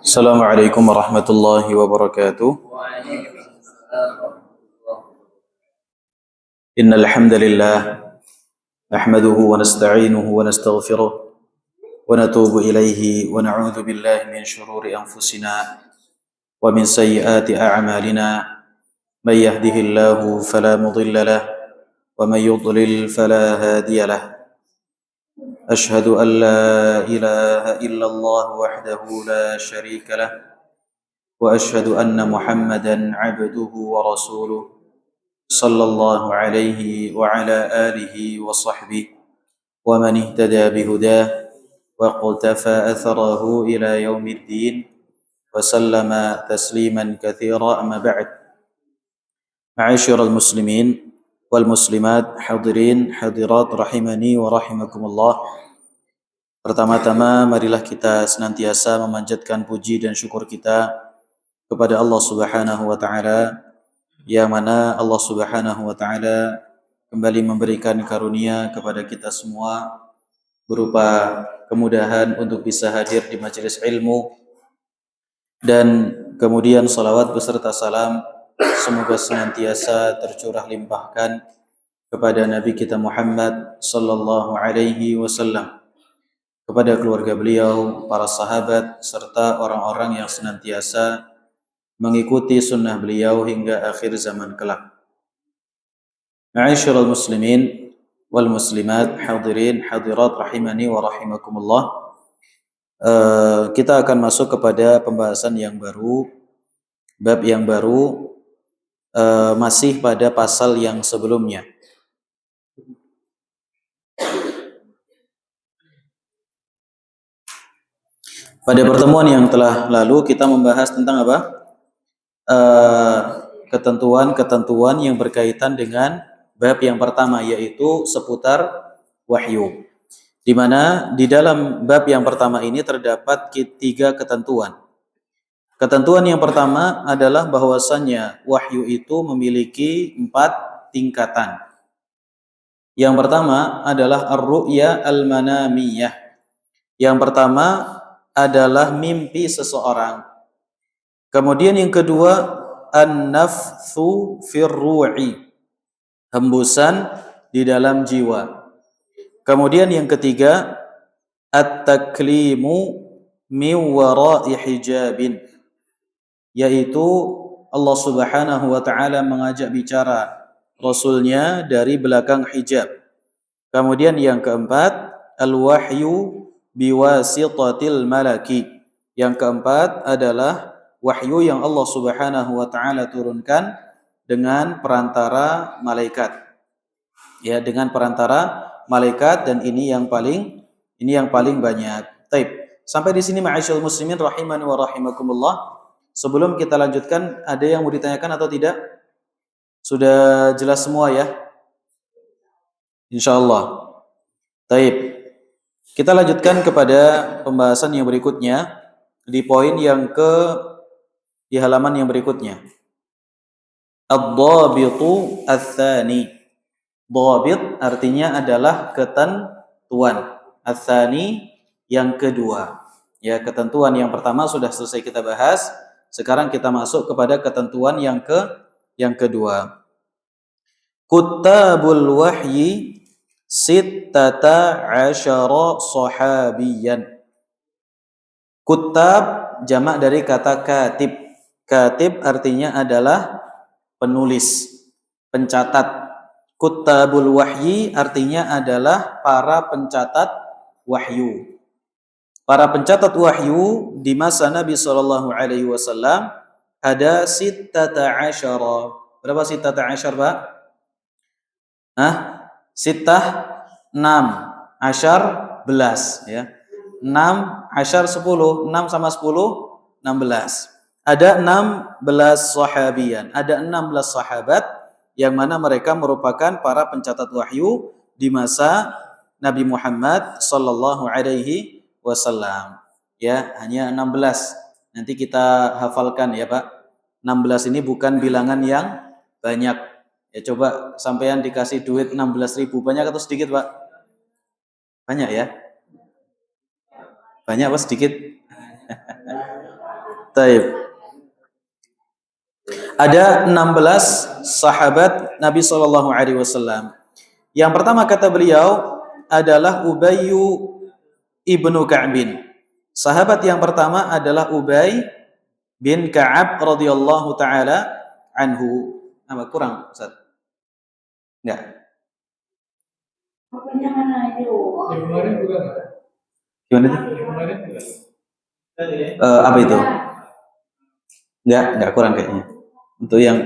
Assalamualaikum warahmatullahi wabarakatuh. Innal hamdalillah nahmaduhu wa nasta'inuhu wa nastaghfiruh wa natubu ilaihi wa na'udzu billahi min shururi anfusina wa min sayyiati a'malina. May yahdihillahu fala mudilla lahu wa may yudlil fala hadiya lahu. أشهد أن لا إله إلا الله وحده لا شريك له وأشهد أن محمدا عبده ورسوله صلى الله عليه وعلى آله وصحبه ومن اهتدى بهداه واقتفى أثره إلى يوم الدين وسلم تسليما كثيرا. أما بعد، معاشر المسلمين والmuslimat, hadirin hadirat rahimani wa rahimakumullah. Pertama-tama marilah kita senantiasa memanjatkan puji dan syukur kita kepada Allah Subhanahu wa taala, yang mana Allah Subhanahu wa taala kembali memberikan karunia kepada kita semua berupa kemudahan untuk bisa hadir di majelis ilmu, dan kemudian salawat beserta salam semoga senantiasa tercurah limpahkan kepada Nabi kita Muhammad sallallahu alaihi wasallam, kepada keluarga beliau, para sahabat, serta orang-orang yang senantiasa mengikuti sunnah beliau hingga akhir zaman kelak. Ma'asyiral muslimin wal muslimat, hadirin hadirat rahimani wa rahimakumullah. Kita akan masuk kepada pembahasan yang baru, bab yang baru, masih pada pasal yang sebelumnya. Pada pertemuan yang telah lalu kita membahas tentang apa? Ketentuan-ketentuan yang berkaitan dengan bab yang pertama, yaitu seputar wahyu. Di mana di dalam bab yang pertama ini terdapat 3 ketentuan. Ketentuan yang pertama adalah bahwasannya wahyu itu memiliki 4 tingkatan. Yang pertama adalah ar-ru'ya al-manamiyah. Yang pertama adalah mimpi seseorang. Kemudian yang kedua, an-nafthu fir-ru'i, hembusan di dalam jiwa. Kemudian yang ketiga, at-taklimu min wara'i hijabin, yaitu Allah Subhanahu wa taala mengajak bicara Rasulnya dari belakang hijab. Kemudian yang keempat, al-wahyu biwasitatil malaki. Yang keempat adalah wahyu yang Allah Subhanahu wa taala turunkan dengan perantara malaikat. Ya, dengan perantara malaikat, dan ini yang paling banyak. Taib. Sampai di sini ma'asyiral muslimin rahimani wa rahimakumullah. Sebelum kita lanjutkan, ada yang mau ditanyakan atau tidak? Sudah jelas semua ya? Insyaallah. Taib. Kita lanjutkan kepada pembahasan yang berikutnya di poin di halaman yang berikutnya. Ad-dhabitu ats-tsani. Dhabit artinya adalah ketentuan. Ats-tsani yang kedua. Ya, ketentuan yang pertama sudah selesai kita bahas. Sekarang kita masuk kepada ketentuan yang kedua. Kuttabul wahyi sittata asyara sahabiyan. Kuttab jamak dari kata katib. Katib artinya adalah penulis, pencatat. Kuttabul wahyi artinya adalah para pencatat wahyu. Para pencatat wahyu di masa Nabi sallallahu alaihi wasallam ada sittata asyara. Berapa sittata asyar, Pak? Sittah 6, asyar belas, ya. 6 asyar 10, 6 sama 10 16. Ada 16 sahabian, ada 16 sahabat yang mana mereka merupakan para pencatat wahyu di masa Nabi Muhammad sallallahu alaihi wasallam. Ya, hanya 16. Nanti kita hafalkan ya, Pak. 16 ini bukan bilangan yang banyak. Ya, coba sampean dikasih duit 16.000, banyak atau sedikit, Pak? Banyak ya? Banyak apa sedikit? Taib. Ada 16 sahabat Nabi Shallallahu Alaihi Wasallam. Yang pertama kata beliau adalah Ubayyu ibnu Ka'bin. Sahabat yang pertama adalah Ubay bin Ka'ab radhiyallahu taala anhu. Apa kurang, Ustaz? Enggak. Gimana itu? Apa itu? Enggak kurang kayaknya. Untuk yang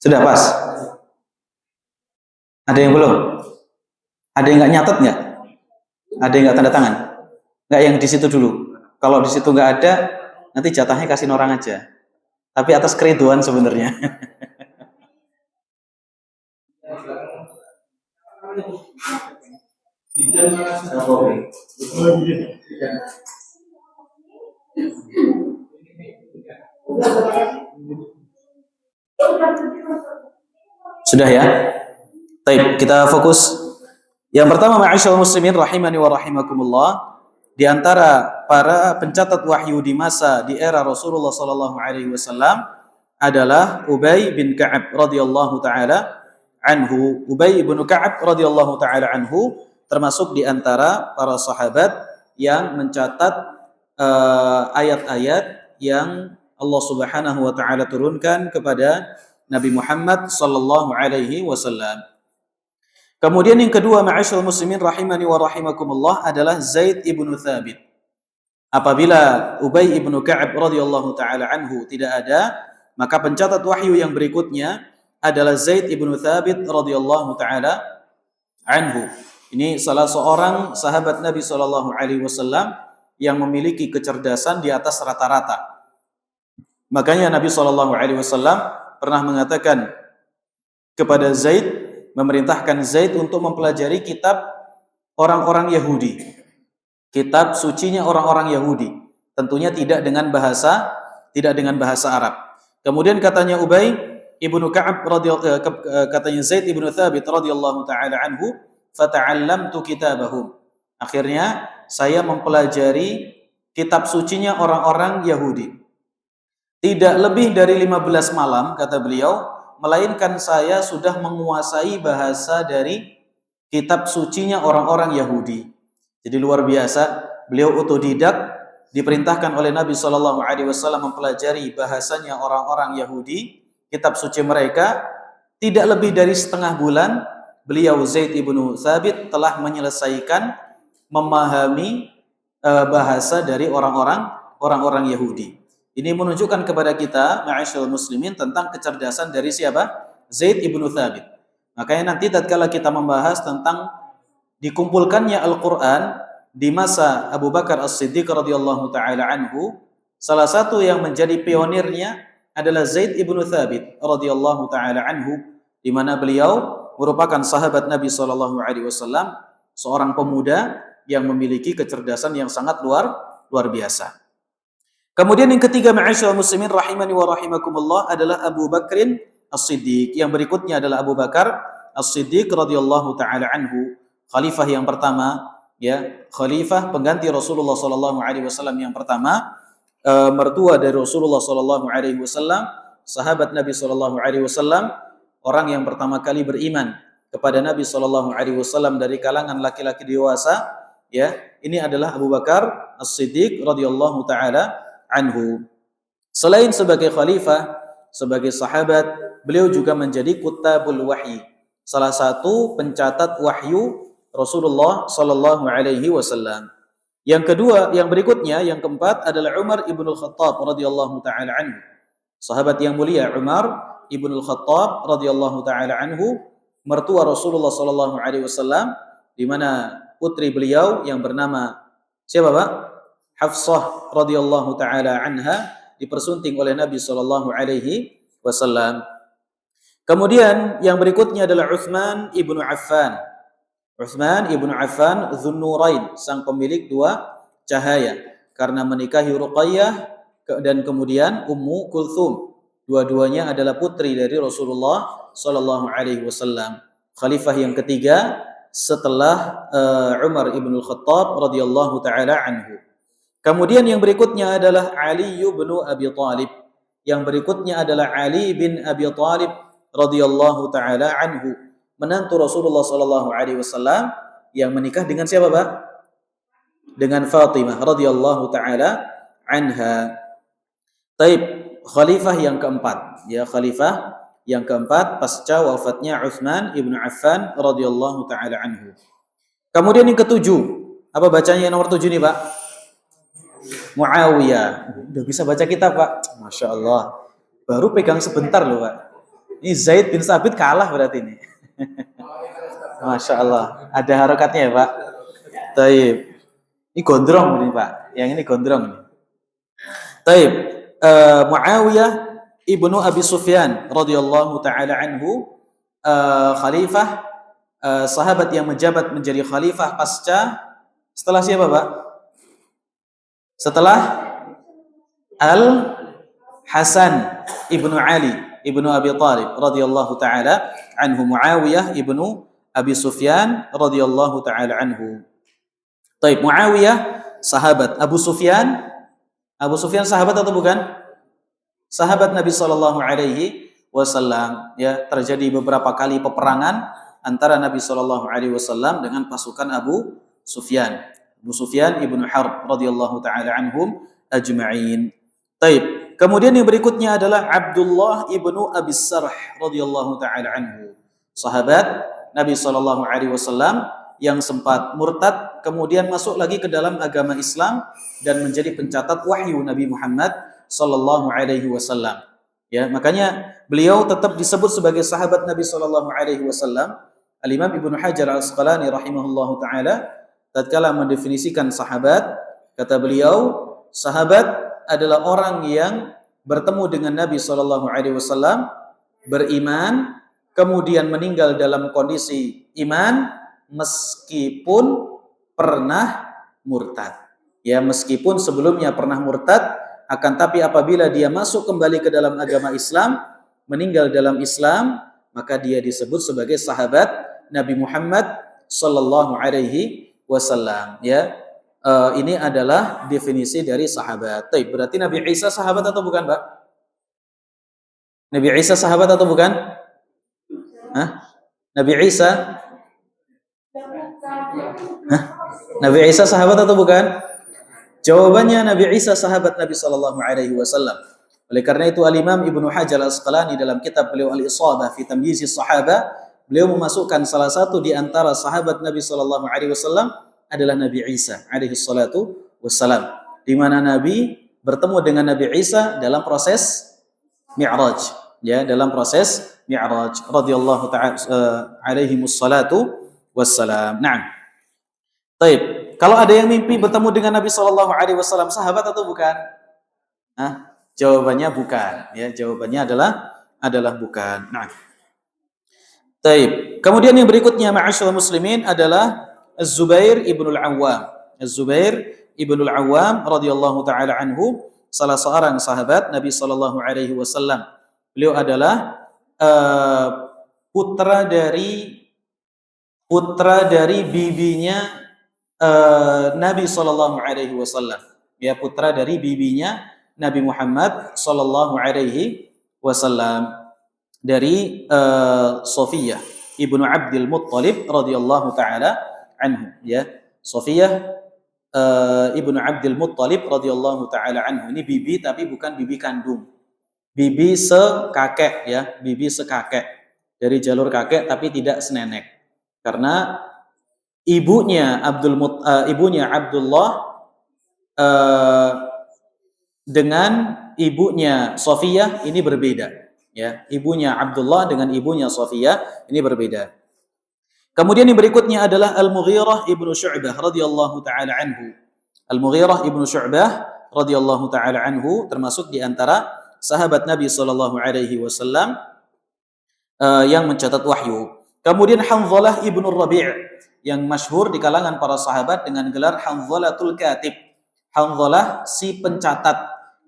sudah pas. Ada yang belum? Ada yang nggak nyatet nggak? Ada yang nggak tanda tangan? Nggak, yang di situ dulu. Kalau di situ nggak ada, nanti jatahnya kasih orang aja. Tapi atas keriduan sebenarnya. Sudah ya? Baik, kita fokus. Yang pertama, ma'asyiral muslimin rahimani wa rahimakumullah, di antara para pencatat wahyu di masa di era Rasulullah sallallahu alaihi wasallam adalah Ubay bin Ka'ab radhiyallahu taala anhu. Ubay bin Ka'ab radhiyallahu taala anhu termasuk di antara para sahabat yang mencatat ayat-ayat yang Allah Subhanahu wa taala turunkan kepada Nabi Muhammad sallallahu alaihi wasallam. Kemudian yang kedua, ma'asyiral muslimin rahimani wa rahimakumullah, adalah Zaid ibnu Thabit. Apabila Ubay ibnu Ka'ab radhiyallahu taala anhu tidak ada, maka pencatat wahyu yang berikutnya adalah Zaid ibnu Thabit radhiyallahu taala anhu. Ini salah seorang sahabat Nabi sallallahu alaihi wasallam yang memiliki kecerdasan di atas rata-rata. Makanya Nabi sallallahu alaihi wasallam pernah mengatakan kepada Zaid, memerintahkan Zaid untuk mempelajari kitab orang-orang Yahudi, kitab sucinya orang-orang Yahudi, tentunya tidak dengan bahasa Arab. Kemudian katanya Ubay ibnu Ka'ab katanya Zaid ibnu Thabit radhiyallahu taala anhu, fata'allamtu kitabahum. Akhirnya saya mempelajari kitab sucinya orang-orang Yahudi. Tidak lebih dari 15 malam, kata beliau, melainkan saya sudah menguasai bahasa dari kitab sucinya orang-orang Yahudi. Jadi luar biasa, beliau otodidak, diperintahkan oleh Nabi Shallallahu Alaihi Wasallam mempelajari bahasanya orang-orang Yahudi, kitab suci mereka. Tidak lebih dari setengah bulan, beliau Zaid ibnu Thabit telah menyelesaikan memahami bahasa dari orang-orang Yahudi. Ini menunjukkan kepada kita, ma'asyiral muslimin, tentang kecerdasan dari siapa? Zaid ibnu Thabit. Makanya nanti tatkala kita membahas tentang dikumpulkannya Al-Quran di masa Abu Bakar As-Siddiq radhiyallahu taala anhu, salah satu yang menjadi pionirnya adalah Zaid ibnu Thabit radhiyallahu taala anhu, di mana beliau merupakan sahabat Nabi sallallahu alaihi wasallam, seorang pemuda yang memiliki kecerdasan yang sangat luar biasa. Kemudian yang ketiga, ma'asyiral muslimin rahimani wa rahimakumullah, adalah Abu Bakrin As-Siddiq. Yang berikutnya adalah Abu Bakar As-Siddiq radhiyallahu taala anhu, khalifah yang pertama, ya, khalifah pengganti Rasulullah sallallahu alaihi wasallam yang pertama, mertua dari Rasulullah sallallahu alaihi wasallam, sahabat Nabi sallallahu alaihi wasallam, orang yang pertama kali beriman kepada Nabi sallallahu alaihi wasallam dari kalangan laki-laki dewasa, ya. Ini adalah Abu Bakar As-Siddiq radhiyallahu taala anhu. Selain sebagai khalifah, sebagai sahabat, beliau juga menjadi kutabul wahyi, salah satu pencatat wahyu Rasulullah sallallahu alaihi wasallam. Yang kedua, yang berikutnya, yang keempat adalah Umar ibn al-Khattab radhiyallahu taala anhu. Sahabat yang mulia Umar ibn al-Khattab radhiyallahu taala anhu, mertua Rasulullah sallallahu alaihi wasallam, di mana putri beliau yang bernama siapa, Pak? Hafsah radhiyallahu taala anha dipersunting oleh Nabi sallallahu alaihi wasallam. Kemudian yang berikutnya adalah Utsman ibnu Affan. Utsman ibnu Affan Dzunnurain, sang pemilik dua cahaya, karena menikahi Ruqayyah dan kemudian Ummu Kulthum. Dua-duanya adalah putri dari Rasulullah sallallahu alaihi wasallam. Khalifah yang ketiga setelah Umar ibn Khattab radhiyallahu taala anhu. Kemudian yang berikutnya adalah Ali bin Abi Thalib. Yang berikutnya adalah Ali bin Abi Thalib radhiyallahu taala anhu, menantu Rasulullah sallallahu alaihi wasallam yang menikah dengan siapa, Pak? Dengan Fatimah radhiyallahu taala anha. Taib, khalifah yang keempat, ya khalifah yang keempat pasca wafatnya Utsman ibnu Affan radhiyallahu taala anhu. Kemudian yang ketujuh, apa bacanya yang nomor 7 nih, Pak? Muawiyah. Udah bisa baca kitab, Pak. Masya Allah. Baru pegang sebentar loh, Pak. Ini Zaid bin Sabit kalah berarti ini. Masya Allah. Ada harokatnya ya, Pak. Taib. Ini gondrong ini, Pak. Yang ini gondrong. Taib. Muawiyah ibnu Abi Sufyan radhiyallahu taala anhu, khalifah, sahabat yang menjabat menjadi khalifah pasca setelah siapa, Pak? Setelah Al-Hasan ibnu Ali ibnu Abi Thalib radhiyallahu taala anhu, Muawiyah ibnu Abi Sufyan radhiyallahu taala anhu. Taib, Muawiyah sahabat, Abu Sufyan sahabat atau bukan? Sahabat Nabi sallallahu alaihi wasallam, ya, terjadi beberapa kali peperangan antara Nabi sallallahu alaihi wasallam dengan pasukan Abu Sufyan ibnu Harb radhiyallahu taala anhum ajma'in. Taib. Kemudian yang berikutnya adalah Abdullah ibnu Abi Sarh radhiyallahu taala anhu, sahabat Nabi sallallahu alaihi wasallam yang sempat murtad kemudian masuk lagi ke dalam agama Islam dan menjadi pencatat wahyu Nabi Muhammad sallallahu alaihi wasallam. Ya, makanya beliau tetap disebut sebagai sahabat Nabi sallallahu alaihi wasallam. Al-Imam Ibnu Hajar Al-Asqalani rahimahullahu taala tatkala mendefinisikan sahabat, kata beliau, sahabat adalah orang yang bertemu dengan Nabi sallallahu alaihi wasallam, beriman, kemudian meninggal dalam kondisi iman meskipun pernah murtad. Ya, meskipun sebelumnya pernah murtad, akan tapi apabila dia masuk kembali ke dalam agama Islam, meninggal dalam Islam, maka dia disebut sebagai sahabat Nabi Muhammad sallallahu alaihi wasallam. Ya, ini adalah definisi dari sahabat. Taib, berarti Nabi Isa sahabat atau bukan, Pak? Nabi Isa sahabat atau bukan? Hah? Nabi Isa? Hah? Nabi Isa sahabat atau bukan? Jawabannya Nabi Isa sahabat Nabi sallallahu alaihi wasallam. Oleh karena itu Al-Imam Ibnu Hajar Al-Asqalani dalam kitab beliau Al-Isabah fi Tamyiz as-Sahaba, beliau memasukkan salah satu di antara sahabat Nabi sallallahu alaihi wasallam adalah Nabi Isa alaihi salatu wassalam, di mana Nabi bertemu dengan Nabi Isa dalam proses Mi'raj, ya, dalam proses Mi'raj radhiyallahu ta'ala alaihi wassalatu wassalam. Naam. Taib. Kalau ada yang mimpi bertemu dengan Nabi sallallahu alaihi wasallam, sahabat atau bukan? Hah? Jawabannya bukan, ya, jawabannya adalah bukan. Nah. Taib. Kemudian yang berikutnya ma'asyiral muslimin adalah Az-Zubair ibnu Al-Awwam. Az-Zubair ibnu Al-Awwam radhiyallahu taala anhu, salah seorang sahabat Nabi sallallahu alaihi wasallam. Beliau adalah putra dari bibinya Nabi sallallahu alaihi wasallam. Ya, putra dari bibinya Nabi Muhammad sallallahu alaihi wasallam, dari Sofiyah ibnu Abdul Muttalib radhiyallahu taala anhu, ya. Sofiyah ibnu Abdul Muttalib radhiyallahu taala anhu, ini bibi tapi bukan bibi kandung. Bibi sekakek, ya, bibi sekakek dari jalur kakek tapi tidak senenek. Karena ibunya Abdullah dengan ibunya Sofiyah ini berbeda, ya. Ibunya Abdullah dengan ibunya Sofiyah ini berbeda. Kemudian yang berikutnya adalah Al-Mughirah ibnu Syu'bah radhiyallahu taala anhu. Al-Mughirah ibnu Syu'bah radhiyallahu taala anhu termasuk di antara sahabat Nabi sallallahu alaihi wasallam yang mencatat wahyu. Kemudian Hanzalah ibnu Rabi' yang masyhur di kalangan para sahabat dengan gelar Hanzalatul Katib. Hanzalah si pencatat,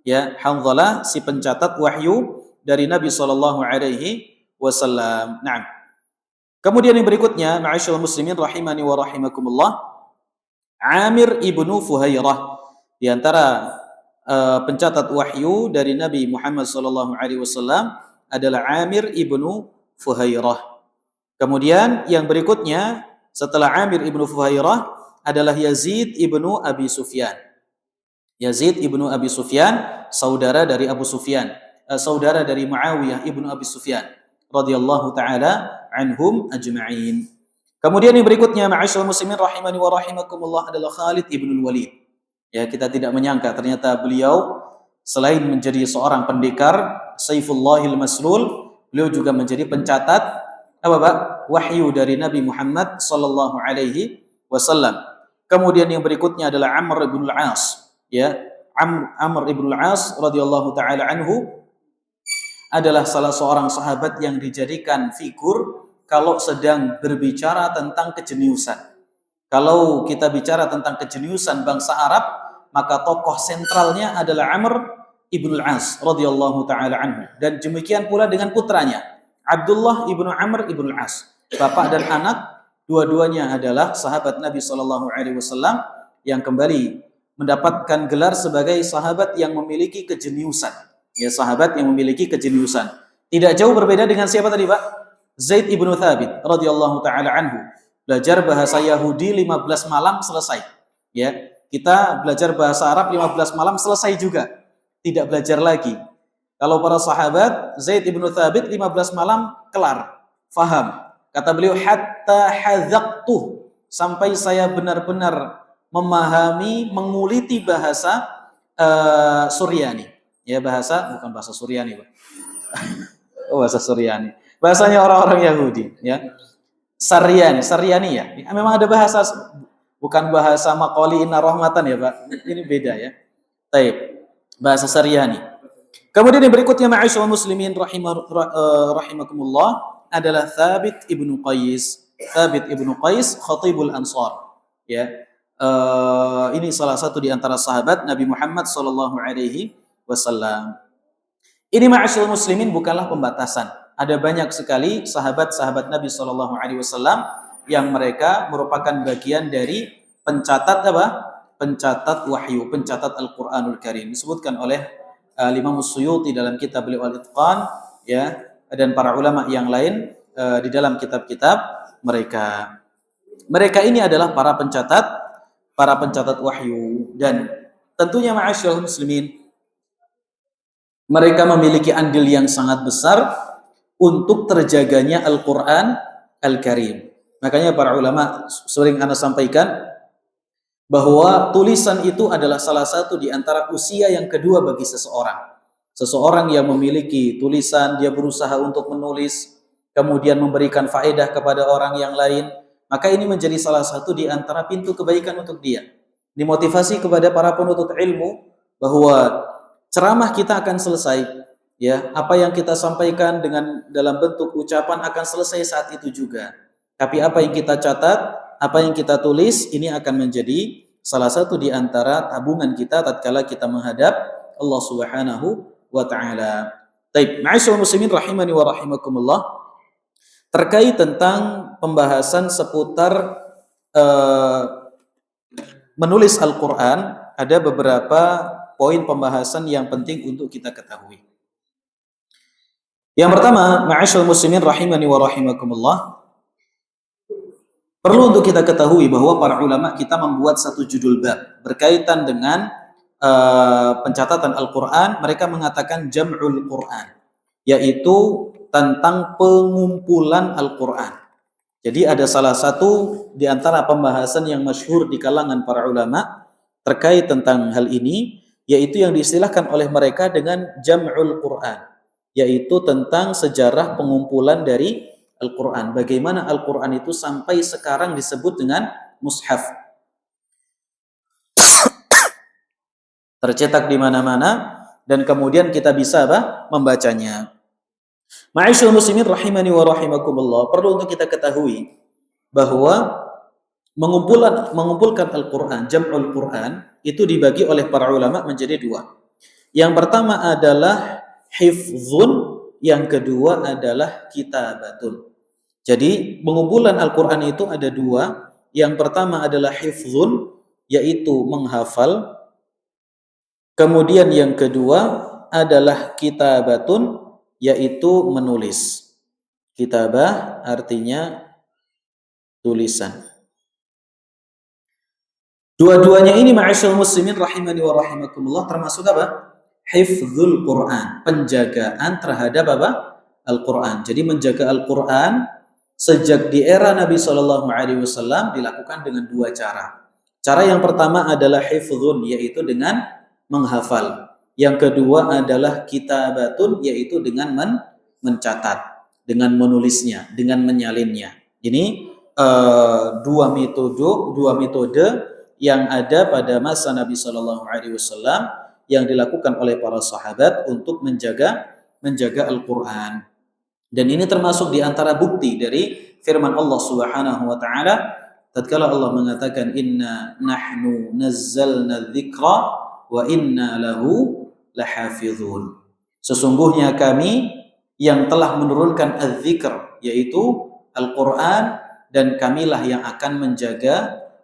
ya, Hanzalah si pencatat wahyu dari Nabi sallallahu alaihi wasallam. Naam. Kemudian yang berikutnya, ma'asyiral muslimin rahimani wa rahimakumullah, Amir ibnu Fuhairah, di antara pencatat wahyu dari Nabi Muhammad sallallahu alaihi wasallam adalah Amir ibnu Fuhairah. Kemudian yang berikutnya setelah Amir ibnu Fuhairah adalah Yazid ibnu Abi Sufyan. Yazid ibnu Abi Sufyan, saudara dari Abu Sufyan, saudara dari Muawiyah ibnu Abi Sufyan radhiyallahu taala anhum ajma'in. Kemudian yang berikutnya, ma'asyiral muslimin rahimani wa rahimakumullah, adalah Khalid ibnu Walid. Ya, kita tidak menyangka ternyata beliau selain menjadi seorang pendekar Saifullahil Maslul, beliau juga menjadi pencatat apa Pak? Wahyu dari Nabi Muhammad sallallahu alaihi wasallam. Kemudian yang berikutnya adalah Amr ibn al-As, ya. Amr ibn al-As radhiyallahu taala anhu adalah salah seorang sahabat yang dijadikan figur kalau sedang berbicara tentang kejeniusan. Kalau kita bicara tentang kejeniusan bangsa Arab, maka tokoh sentralnya adalah Amr ibn al-As radhiyallahu taala anhu, dan demikian pula dengan putranya Abdullah ibnu Amr ibn al-As. Bapak dan anak dua-duanya adalah sahabat Nabi sallallahu alaihi wasallam yang kembali mendapatkan gelar sebagai sahabat yang memiliki kejeniusan. Ya, sahabat yang memiliki kejeniusan. Tidak jauh berbeda dengan siapa tadi, Pak? Zaid ibnu Thabit radhiyallahu taala anhu. Belajar bahasa Yahudi 15 malam selesai. Ya, kita belajar bahasa Arab 15 malam selesai juga. Tidak belajar lagi. Kalau para sahabat, Zaid ibnu Thabit 15 malam kelar, faham. Kata beliau, hatta hadzaqtuh, sampai saya benar-benar memahami, menguliti bahasa Suryani. Ya, bukan bahasa Suryani, Pak. Oh, bahasa Suryani. Bahasanya orang-orang Yahudi, ya. Saryani ya. Memang ada bahasa, bukan bahasa Maqali inna rahmatan ya, Pak. Ini beda ya. Taib. Bahasa Saryani. Kemudian yang berikutnya, ma'asyiral muslimin rahimakumullah, adalah Thabit ibnu Qais. Thabit ibnu Qais khatibul Ansar. Ya. Ini salah satu di antara sahabat Nabi Muhammad sallallahu alaihi wasallam. Ini ma'asyiral muslimin bukanlah pembatasan. Ada banyak sekali sahabat-sahabat Nabi sallallahu alaihi wasallam yang mereka merupakan bagian dari pencatat apa? Pencatat wahyu, pencatat Al-Qur'anul Karim. Disebutkan oleh Imam Suyuti dalam kitab beliau Al-Itqan, ya, dan para ulama yang lain di dalam kitab-kitab mereka. Mereka ini adalah para pencatat wahyu, dan tentunya ma'asyiral muslimin, mereka memiliki andil yang sangat besar untuk terjaganya Al-Quran Al-Karim. Makanya para ulama sering Anda sampaikan bahwa tulisan itu adalah salah satu di antara usia yang kedua bagi seseorang. Seseorang yang memiliki tulisan, dia berusaha untuk menulis, kemudian memberikan faedah kepada orang yang lain, maka ini menjadi salah satu di antara pintu kebaikan untuk dia. Dimotivasi kepada para penuntut ilmu bahwa ceramah kita akan selesai, ya, apa yang kita sampaikan dengan dalam bentuk ucapan akan selesai saat itu juga. Tapi apa yang kita catat, apa yang kita tulis, ini akan menjadi salah satu di antara tabungan kita tatkala kita menghadap Allah Subhanahu wa taala. Baik, ma'asyiral muslimin rahimani wa rahimakumullah, terkait tentang pembahasan seputar menulis Al-Qur'an, ada beberapa poin pembahasan yang penting untuk kita ketahui. Yang pertama, ma'asyiral muslimin rahimani wa rahimakumullah, perlu untuk kita ketahui bahwa para ulama kita membuat satu judul bab berkaitan dengan pencatatan Al-Quran. Mereka mengatakan jam'ul Quran, yaitu tentang pengumpulan Al-Quran. Jadi ada salah satu di antara pembahasan yang masyhur di kalangan para ulama terkait tentang hal ini, yaitu yang diistilahkan oleh mereka dengan jam'ul Quran, yaitu tentang sejarah pengumpulan dari Al-Quran. Bagaimana Al-Quran itu sampai sekarang disebut dengan mushaf, tercetak di mana-mana, dan kemudian kita bisa membacanya. Ma'asyiral muslimin rahimani wa rahimakumullah, perlu untuk kita ketahui bahwa mengumpulkan Al-Quran, jam'ul Quran, itu dibagi oleh para ulama menjadi dua. Yang pertama adalah hifzun, yang kedua adalah kitabatun. Jadi pengumpulan Al-Quran itu ada dua. Yang pertama adalah hifzun, yaitu menghafal. Kemudian yang kedua adalah kitabatun, yaitu menulis. Kitabah artinya tulisan. Dua-duanya ini ma'asyal muslimin rahimani wa rahimakumullah termasuk apa? Hifzul Quran, penjagaan terhadap apa? Al-Quran. Jadi menjaga Al-Quran sejak di era Nabi Shallallahu Alaihi Wasallam dilakukan dengan dua cara. Cara yang pertama adalah hifzun, yaitu dengan menghafal. Yang kedua adalah kitabatun, yaitu dengan mencatat, dengan menulisnya, dengan menyalinnya. Ini dua metode yang ada pada masa Nabi Shallallahu Alaihi Wasallam yang dilakukan oleh para sahabat untuk menjaga Al-Quran. Dan ini termasuk di antara bukti dari firman Allah Subhanahu wa taala tatkala Allah mengatakan inna nahnu nazzalna dzikra wa inna lahu lahafizun. Sesungguhnya kami yang telah menurunkan az-zikr, yaitu Al-Quran, dan kamilah yang akan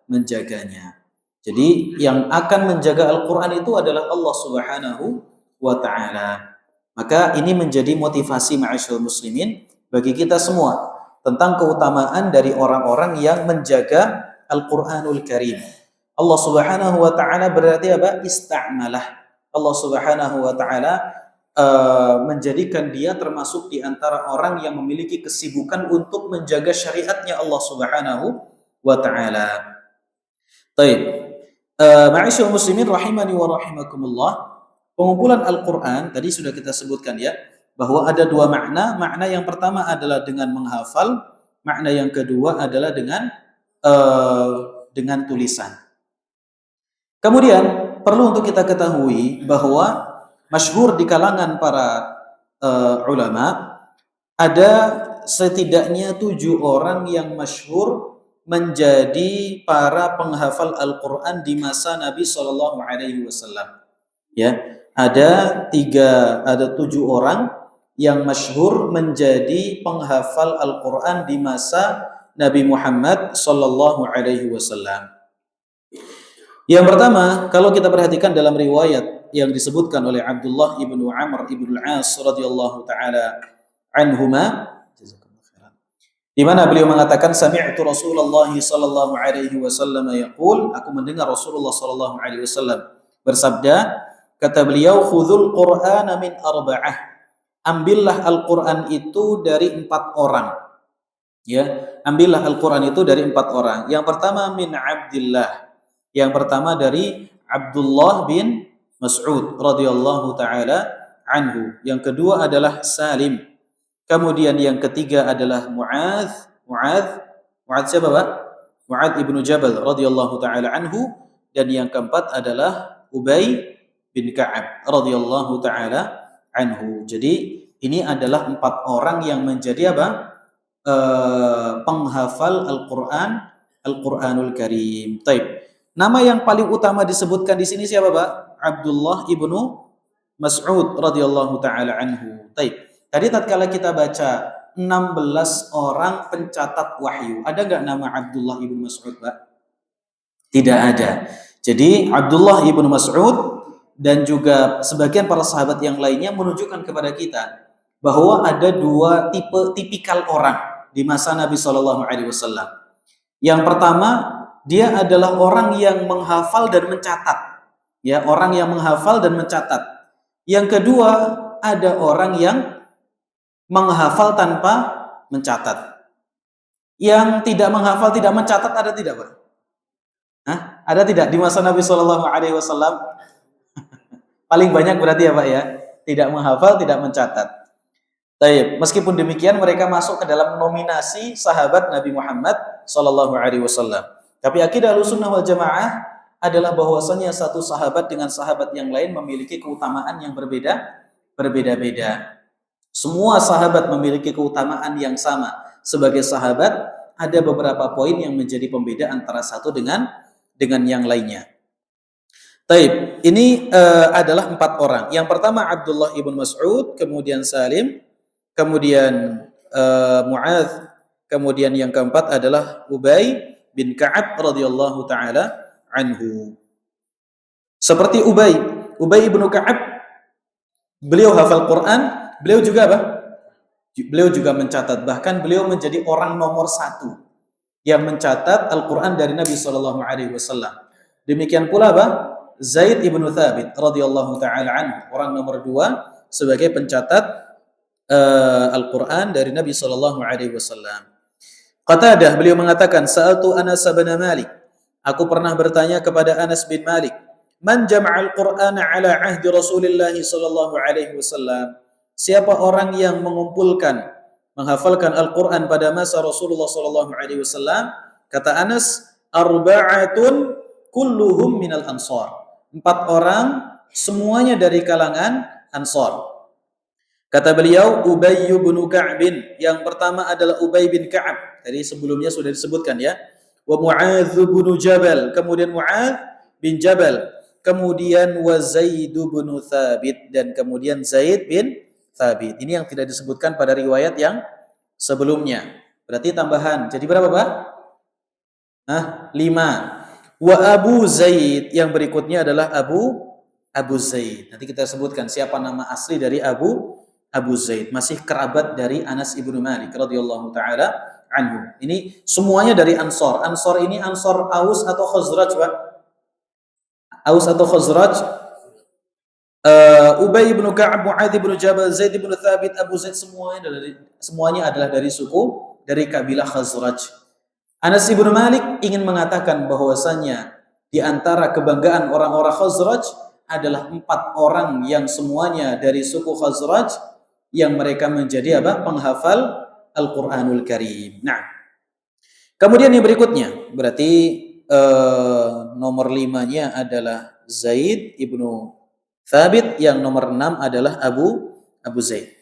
menjaganya. Jadi yang akan menjaga Al-Quran itu adalah Allah Subhanahu wa ta'ala. Maka ini menjadi motivasi ma'asyil muslimin bagi kita semua tentang keutamaan dari orang-orang yang menjaga Al-Quranul Karim. Allah Subhanahu wa ta'ala berarti apa? Ista'malah. Allah Subhanahu wa ta'ala menjadikan dia termasuk di antara orang yang memiliki kesibukan untuk menjaga syariatnya Allah Subhanahu wa ta'ala. Baik. Ma'asyil muslimin rahimani wa rahimakumullah. Pengumpulan Al-Quran tadi sudah kita sebutkan ya, bahwa ada dua makna. Makna yang pertama adalah dengan menghafal, makna yang kedua adalah dengan tulisan. Kemudian perlu untuk kita ketahui bahwa masyhur di kalangan para ulama ada setidaknya 7 orang yang masyhur menjadi para penghafal Al-Quran di masa Nabi Shallallahu Alaihi Wasallam. Ya, ada 7 orang yang masyhur menjadi penghafal Al-Quran di masa Nabi Muhammad Shallallahu Alaihi Wasallam. Yang pertama, kalau kita perhatikan dalam riwayat yang disebutkan oleh Abdullah ibnu Amr ibnu Al-As radhiyallahu taala anhuma, di mana beliau mengatakan sami'tu Rasulullah sallallahu alaihi wasallam yaqul, aku mendengar Rasulullah sallallahu alaihi wasallam bersabda, kata beliau, khudzul Qur'ana min arba'ah, ambillah Al-Qur'an itu dari 4 orang. Ya, ambillah Al-Qur'an itu dari 4 orang. Yang pertama min Abdillah. Yang pertama dari Abdullah bin Mas'ud radhiyallahu taala anhu. Yang kedua adalah Salim. Kemudian yang ketiga adalah Mu'adz siapa Pak? Mu'adz ibnu Jabal radhiyallahu taala anhu. Dan yang keempat adalah Ubay bin Ka'ab radhiyallahu taala anhu. Jadi ini adalah 4 orang yang menjadi apa? Penghafal Al-Qur'anul Karim. Taib. Nama yang paling utama disebutkan di sini siapa Pak? Abdullah ibnu Mas'ud radhiyallahu taala anhu. Taib. Tadi tatkala kita baca 16 orang pencatat wahyu, ada nggak nama Abdullah ibnu Mas'ud, Pak? Tidak ada. Jadi Abdullah ibnu Mas'ud dan juga sebagian para sahabat yang lainnya menunjukkan kepada kita bahwa ada 2 tipikal orang di masa Nabi Shallallahu Alaihi Wasallam. Yang pertama, dia adalah orang yang menghafal dan mencatat, ya, orang yang menghafal dan mencatat. Yang kedua, ada orang yang menghafal tanpa mencatat. Yang tidak menghafal, tidak mencatat, ada tidak, Pak? Hah? Ada tidak di masa Nabi Shallallahu Alaihi Wasallam? Paling banyak berarti ya, Pak ya, tidak menghafal, tidak mencatat. Baik, meskipun demikian mereka masuk ke dalam nominasi sahabat Nabi Muhammad Shallallahu Alaihi Wasallam. Tapi akidah Ahlussunnah wal Jamaah adalah bahwasanya satu sahabat dengan sahabat yang lain memiliki keutamaan yang berbeda-beda. Semua sahabat memiliki keutamaan yang sama. Sebagai sahabat, ada beberapa poin yang menjadi pembeda antara satu dengan yang lainnya. Taib, ini adalah 4 orang. Yang pertama Abdullah ibn Mas'ud, kemudian Salim, kemudian Mu'adz, Kemudian yang keempat adalah Ubay bin Ka'ab radhiyallahu taala anhu. Seperti Ubay bin Ka'ab, beliau hafal Quran, beliau juga apa? Beliau juga mencatat, bahkan beliau menjadi orang nomor satu yang mencatat Al-Quran dari Nabi Shallallahu Alaihi Wasallam. Demikian pula apa? Zaid ibnu Thabit radhiyallahu taala anhu, orang nomor dua sebagai pencatat Al-Quran dari Nabi Shallallahu Alaihi Wasallam. Qatadah, beliau mengatakan, Sa'altu Anas bin Malik. Aku pernah bertanya kepada Anas bin Malik, Man jama'al Qur'ana ala ahdi Rasulullah sallallahu alaihi wasallam? Siapa orang yang mengumpulkan, menghafalkan Al-Quran pada masa Rasulullah sallallahu alaihi wasallam? Kata Anas, arba'atun kulluhum minal ansar. 4 orang, semuanya dari kalangan Ansar. Kata beliau, Ubay bin Ka'ab. Yang pertama adalah Ubay bin Ka'ab. Tadi sebelumnya sudah disebutkan ya. Wa Mu'adz bin Jabal. Kemudian Mu'adz bin Jabal. Kemudian wa Zaid bin Thabit. Dan kemudian Zaid bin Thabit. Ini yang tidak disebutkan pada riwayat yang sebelumnya. Berarti tambahan. Jadi berapa, Pak? 5. Wa Abu Zaid. Yang berikutnya adalah Abu Zaid. Nanti kita sebutkan siapa nama asli dari Abu Zaid, masih kerabat dari Anas ibnu Malik radhiyallahu taala anhu. Ini semuanya dari Ansor. Ansor ini Ansor Aus atau Khazraj, Pak? Aus atau Khazraj? Ubay bin Ka'ab, Mu'adz bin Jabal, Zaid bin Thabit, Abu Zaid, semuanya adalah dari suku, dari kabilah Khazraj. Anas ibnu Malik ingin mengatakan bahwasanya di antara kebanggaan orang-orang Khazraj adalah 4 orang yang semuanya dari suku Khazraj yang mereka menjadi apa? Penghafal Al-Qur'anul Karim. Nah, kemudian yang berikutnya berarti nomor 5-nya adalah Zaid ibnu Thabit, yang nomor 6 adalah Abu Zaid.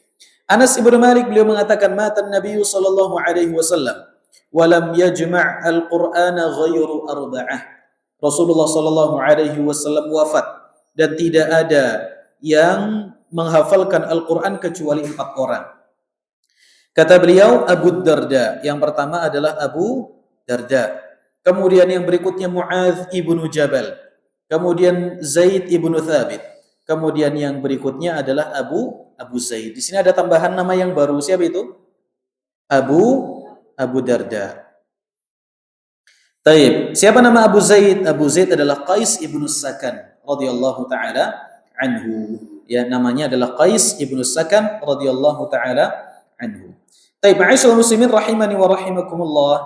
Anas ibnu Malik beliau mengatakan, matan Nabi sallallahu alaihi wasallam wa lam yajma' al-Qur'ana ghairu arba'ah. Rasulullah sallallahu alaihi wasallam wafat dan tidak ada yang menghafalkan Al-Quran kecuali 4 orang. Kata beliau, Abu Darda. Yang pertama adalah Abu Darda. Kemudian yang berikutnya Mu'adz ibnu Jabal. Kemudian Zaid ibnu Thabit. Kemudian yang berikutnya adalah Abu Zaid. Di sini ada tambahan nama yang baru. Siapa itu? Abu Darda. Taib. Siapa nama Abu Zaid? Abu Zaid adalah Qais ibnu Sakan radhiyallahu taala anhu. Ya, namanya adalah Qais ibnu Sakan radhiyallahu taala anhu. Taib, ma'asyiral muslimin rahimani wa rahimakumullah.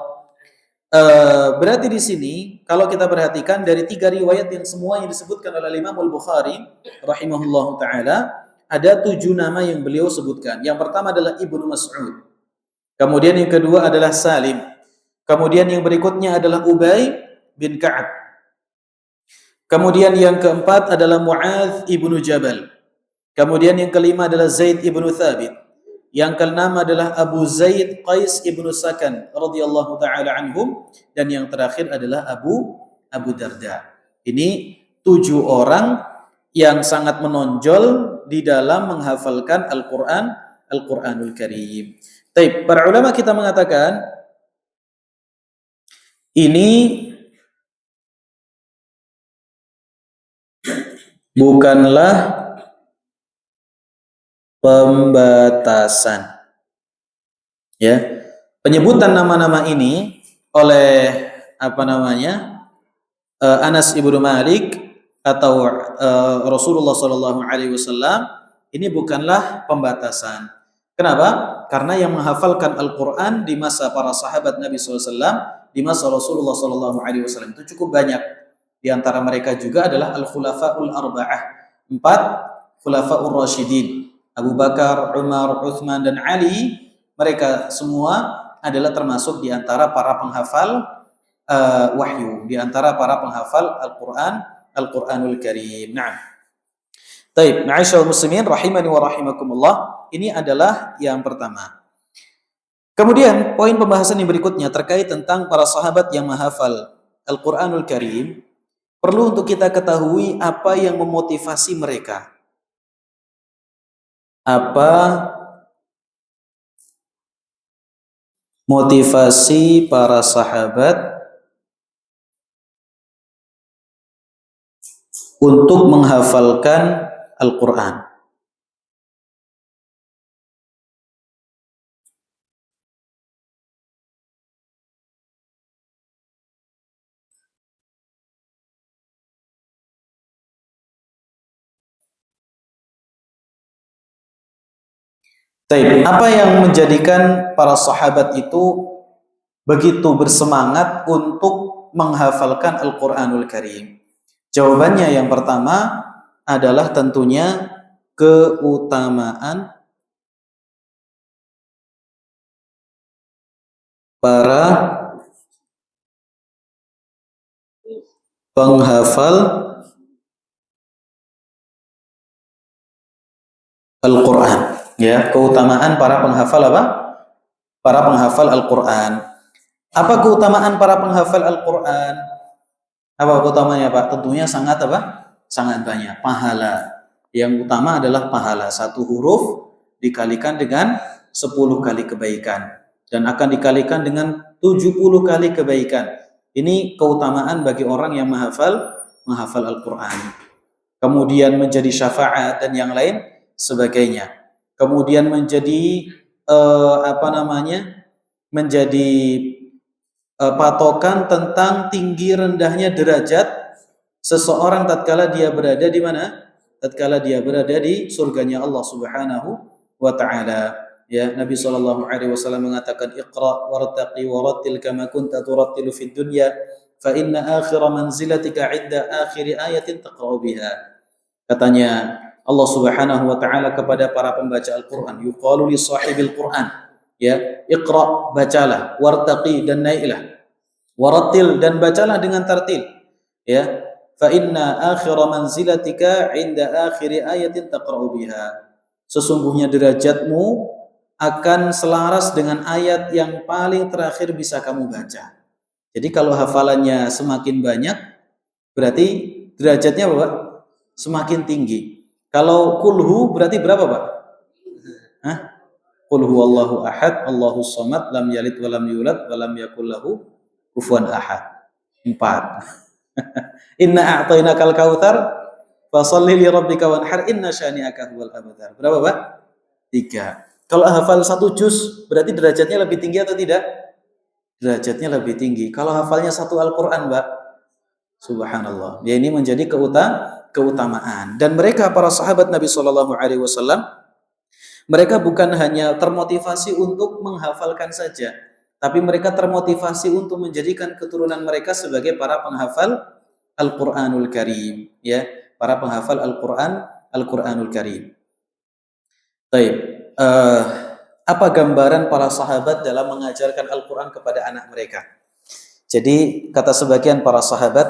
Berarti di sini kalau kita perhatikan dari 3 riwayat yang semua yang disebutkan oleh Imam Al-Bukhari rahimahullahu taala, ada 7 nama yang beliau sebutkan. Yang pertama adalah Ibnu Mas'ud. Kemudian yang kedua adalah Salim. Kemudian yang berikutnya adalah Ubay bin Ka'ab. Kemudian yang keempat adalah Mu'adz ibnu Jabal. Kemudian yang kelima adalah Zaid ibnu Thabit. Yang keenam adalah Abu Zaid Qais ibnu Sakan radhiyallahu taala anhum, dan yang terakhir adalah Abu Darda. Ini 7 orang yang sangat menonjol di dalam menghafalkan Al-Qur'anul Karim. Baik, para ulama kita mengatakan ini bukanlah pembatasan. Ya. Penyebutan nama-nama ini oleh Anas ibnu Malik atau Rasulullah sallallahu alaihi wasallam ini bukanlah pembatasan. Kenapa? Karena yang menghafalkan Al-Qur'an di masa para sahabat Nabi SAW, di masa Rasulullah sallallahu alaihi wasallam itu cukup banyak. Di antara mereka juga adalah Al-Khulafaul Arba'ah, 4 Khulafaur Rasyidin. Abu Bakar, Umar, Uthman, dan Ali, mereka semua adalah termasuk di antara para penghafal wahyu, di antara para penghafal Al-Qur'anul Karim. Nah, taib, ma'asyiral muslimin rahimani wa rahimakumullah. Ini adalah yang pertama. Kemudian poin pembahasan yang berikutnya terkait tentang para sahabat yang menghafal Al-Qur'anul Karim. Perlu untuk kita ketahui apa yang memotivasi mereka. Apa motivasi para sahabat untuk menghafalkan Al-Quran. Baik, apa yang menjadikan para sahabat itu begitu bersemangat untuk menghafalkan Al-Quranul Karim? Jawabannya yang pertama adalah tentunya keutamaan para penghafal Al-Quran. Ya, keutamaan para penghafal apa? Para penghafal Al-Quran. Apa keutamaan para penghafal Al-Quran? Apa keutamanya Pak? Tentunya sangat apa? Sangat banyak. Pahala. Yang utama adalah pahala. Satu huruf dikalikan dengan 10 kali kebaikan. Dan akan dikalikan dengan 70 kali kebaikan. Ini keutamaan bagi orang yang menghafal Al-Quran. Kemudian menjadi syafaat dan yang lain sebagainya. Kemudian menjadi menjadi patokan tentang tinggi rendahnya derajat seseorang tatkala dia berada di mana? Tatkala dia berada di surganya Allah Subhanahu wa taala. Ya, Nabi sallallahu alaihi wasallam mengatakan iqra wartaqi warattil kama kunta turattilu fid dunya fa inna akhira manzilatika 'inda akhir ayatin taqra'u biha. Katanya Allah Subhanahu wa taala kepada para pembaca Al-Qur'an, yuqalu li sahibil Qur'an, ya, iqra, bacalah, wartaqi, dan naiklah, warattil, dan bacalah dengan tartil, ya, fa inna akhira manzilatika 'inda akhiri ayatin taqra'u biha. Sesungguhnya derajatmu akan selaras dengan ayat yang paling terakhir bisa kamu baca. Jadi kalau hafalannya semakin banyak, berarti derajatnya apa, Pak? Semakin tinggi. Kalau kulhu berarti berapa, Pak? Hah? Qul huwallahu ahad, Allahus samad, lam yalid wa lam yulad wa lam yakul lahu kufuwan ahad. 4. Inna a'tainakal kautsar fasholli li rabbika wanhar inna syani'aka huwal abtar. Berapa, Pak? 3. Kalau hafal 1 juz berarti derajatnya lebih tinggi atau tidak? Derajatnya lebih tinggi. Kalau hafalnya 1 Al-Qur'an, Pak, subhanallah. Ya, ini menjadi keutamaan. Dan mereka para sahabat Nabi sallallahu alaihi wasallam, mereka bukan hanya termotivasi untuk menghafalkan saja, tapi mereka termotivasi untuk menjadikan keturunan mereka sebagai para penghafal Al-Qur'anul Karim, ya, para penghafal Al-Qur'anul Karim. Baik, apa gambaran para sahabat dalam mengajarkan Al-Qur'an kepada anak mereka? Jadi kata sebagian para sahabat,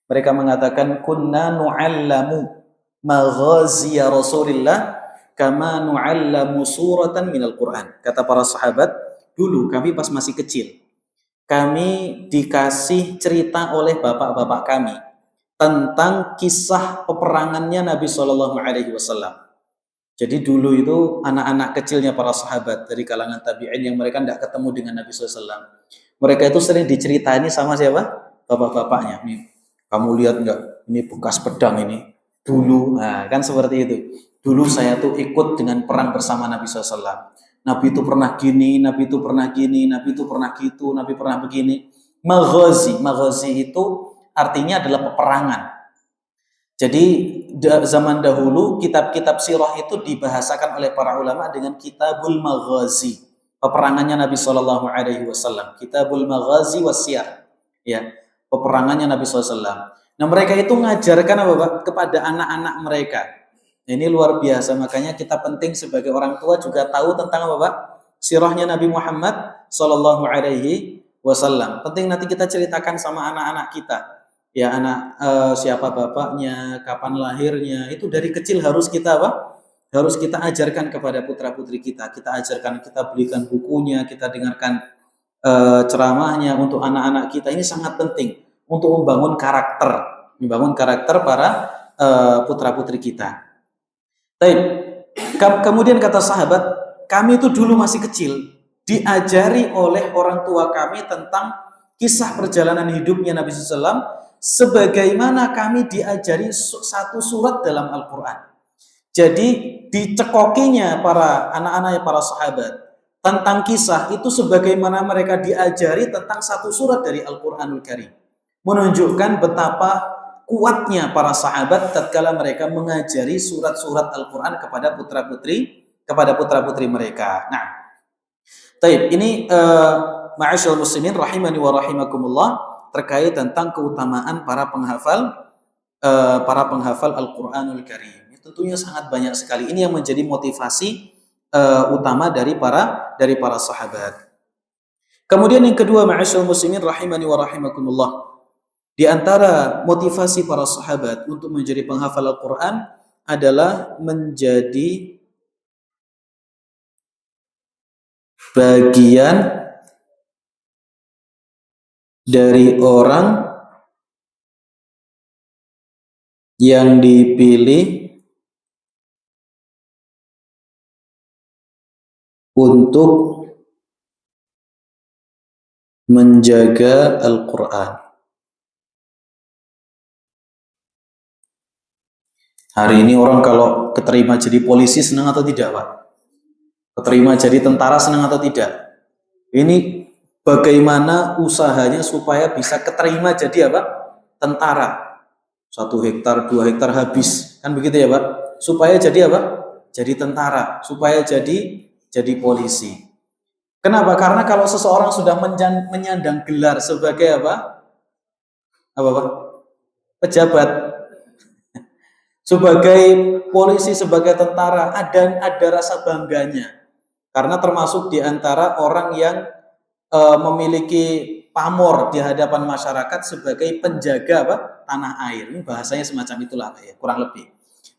mereka mengatakan kunna nu'allamu maghaziya Rasulillah kama nu'allamu suratan minal Qur'an. Kata para sahabat, dulu kami pas masih kecil, kami dikasih cerita oleh bapak-bapak kami tentang kisah peperangannya Nabi Shallallahu Alaihi Wasallam. Jadi dulu itu anak-anak kecilnya para sahabat dari kalangan tabi'in yang mereka tidak ketemu dengan Nabi SAW, mereka itu sering diceritani sama siapa? Bapak-bapaknya. Nih, kamu lihat nggak? Ini bekas pedang ini. Dulu, nah, kan seperti itu. Dulu saya tuh ikut dengan perang bersama Nabi SAW. Nabi itu pernah gini, Nabi itu pernah gini, Nabi itu pernah gitu, Nabi pernah begini. Maghazi itu artinya adalah peperangan. Jadi zaman dahulu kitab-kitab sirah itu dibahasakan oleh para ulama dengan Kitabul Maghazi, peperangannya Nabi Shallallahu Alaihi Wasallam, Kitabul Maghazi Wasiyar, ya, peperangannya Nabi SAW. Nah, mereka itu mengajarkan apa, Pak, kepada anak-anak mereka. Ini luar biasa, makanya kita penting sebagai orang tua juga tahu tentang apa, Pak, sirahnya Nabi Muhammad Shallallahu Alaihi Wasallam. Penting nanti kita ceritakan sama anak-anak kita. Ya, anak siapa bapaknya, kapan lahirnya, itu dari kecil harus kita apa? Harus kita ajarkan kepada putra-putri kita. Kita ajarkan, kita belikan bukunya, kita dengarkan ceramahnya untuk anak-anak kita. Ini sangat penting untuk membangun karakter para putra-putri kita. Baik. Kemudian kata sahabat, kami itu dulu masih kecil, diajari oleh orang tua kami tentang kisah perjalanan hidupnya Nabi SAW, sebagaimana kami diajari satu surat dalam Al-Quran. Jadi dicekokinya para anak-anaknya para sahabat tentang kisah itu sebagaimana mereka diajari tentang satu surat dari Al-Quranul Karim. Menunjukkan betapa kuatnya para sahabat tatkala mereka mengajari surat-surat Al-Quran kepada putra-putri mereka. Nah, taib, ini ma'asyal muslimin rahimani wa rahimakumullah, terkait tentang keutamaan para penghafal Al-Quranul Karim. Tentunya sangat banyak sekali. Ini yang menjadi motivasi utama dari para sahabat. Kemudian yang kedua, ma'asyal muslimin rahimani wa rahimakumullah, di antara motivasi para sahabat untuk menjadi penghafal Al-Quran adalah menjadi bagian dari orang yang dipilih untuk menjaga Al-Quran. Hari ini orang kalau keterima jadi polisi senang atau tidak, Pak? Keterima jadi tentara senang atau tidak? Ini bagaimana usahanya supaya bisa keterima jadi apa? Tentara. 1 hektar, 2 hektar habis. Kan begitu ya, Pak? Supaya jadi apa? Jadi tentara. Supaya jadi polisi. Kenapa? Karena kalau seseorang sudah menyandang gelar sebagai apa? Apa, Pak? Pejabat. Sebagai polisi, sebagai tentara, ada rasa bangganya. Karena termasuk di antara orang yang memiliki pamor di hadapan masyarakat sebagai penjaga apa? Tanah air. Ini bahasanya semacam itulah, ya, kurang lebih.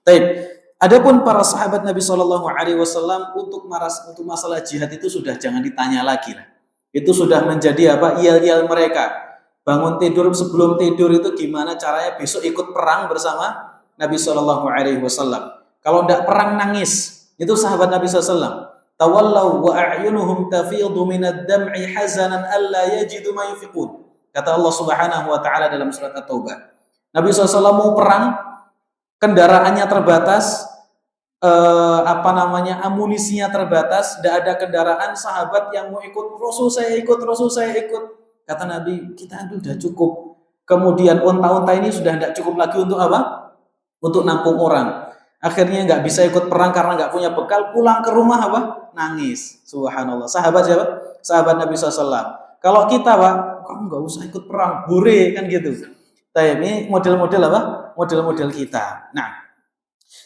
Baik. Adapun para sahabat Nabi Shallallahu Alaihi Wasallam untuk masalah jihad itu sudah jangan ditanya lagi lah. Itu sudah menjadi apa? Yel-yel mereka. Bangun tidur, sebelum tidur itu gimana caranya besok ikut perang bersama Nabi Shallallahu Alaihi Wasallam. Kalau tidak perang nangis. Itu sahabat Nabi SAW. Tawallau wa a'yunuhum tafidhu minad dam'i hazanan alla yajidu ma yunfiqun. Kata Allah Subhanahu wa taala dalam surat At-Taubah. Nabi SAW mau perang, kendaraannya terbatas, amunisinya terbatas, tidak ada kendaraan. Sahabat yang mau ikut, Rasul saya ikut. Kata Nabi, kita itu sudah cukup. Kemudian unta-unta ini sudah tidak cukup lagi untuk apa? Untuk nampung orang. Akhirnya nggak bisa ikut perang karena nggak punya bekal, pulang ke rumah apa? Nangis. Subhanallah. Sahabat siapa? Sahabat Nabi SAW. Kalau kita, Pak, kamu nggak usah ikut perang, bure kan gitu. Tapi ini model-model apa? Model-model kita. Nah,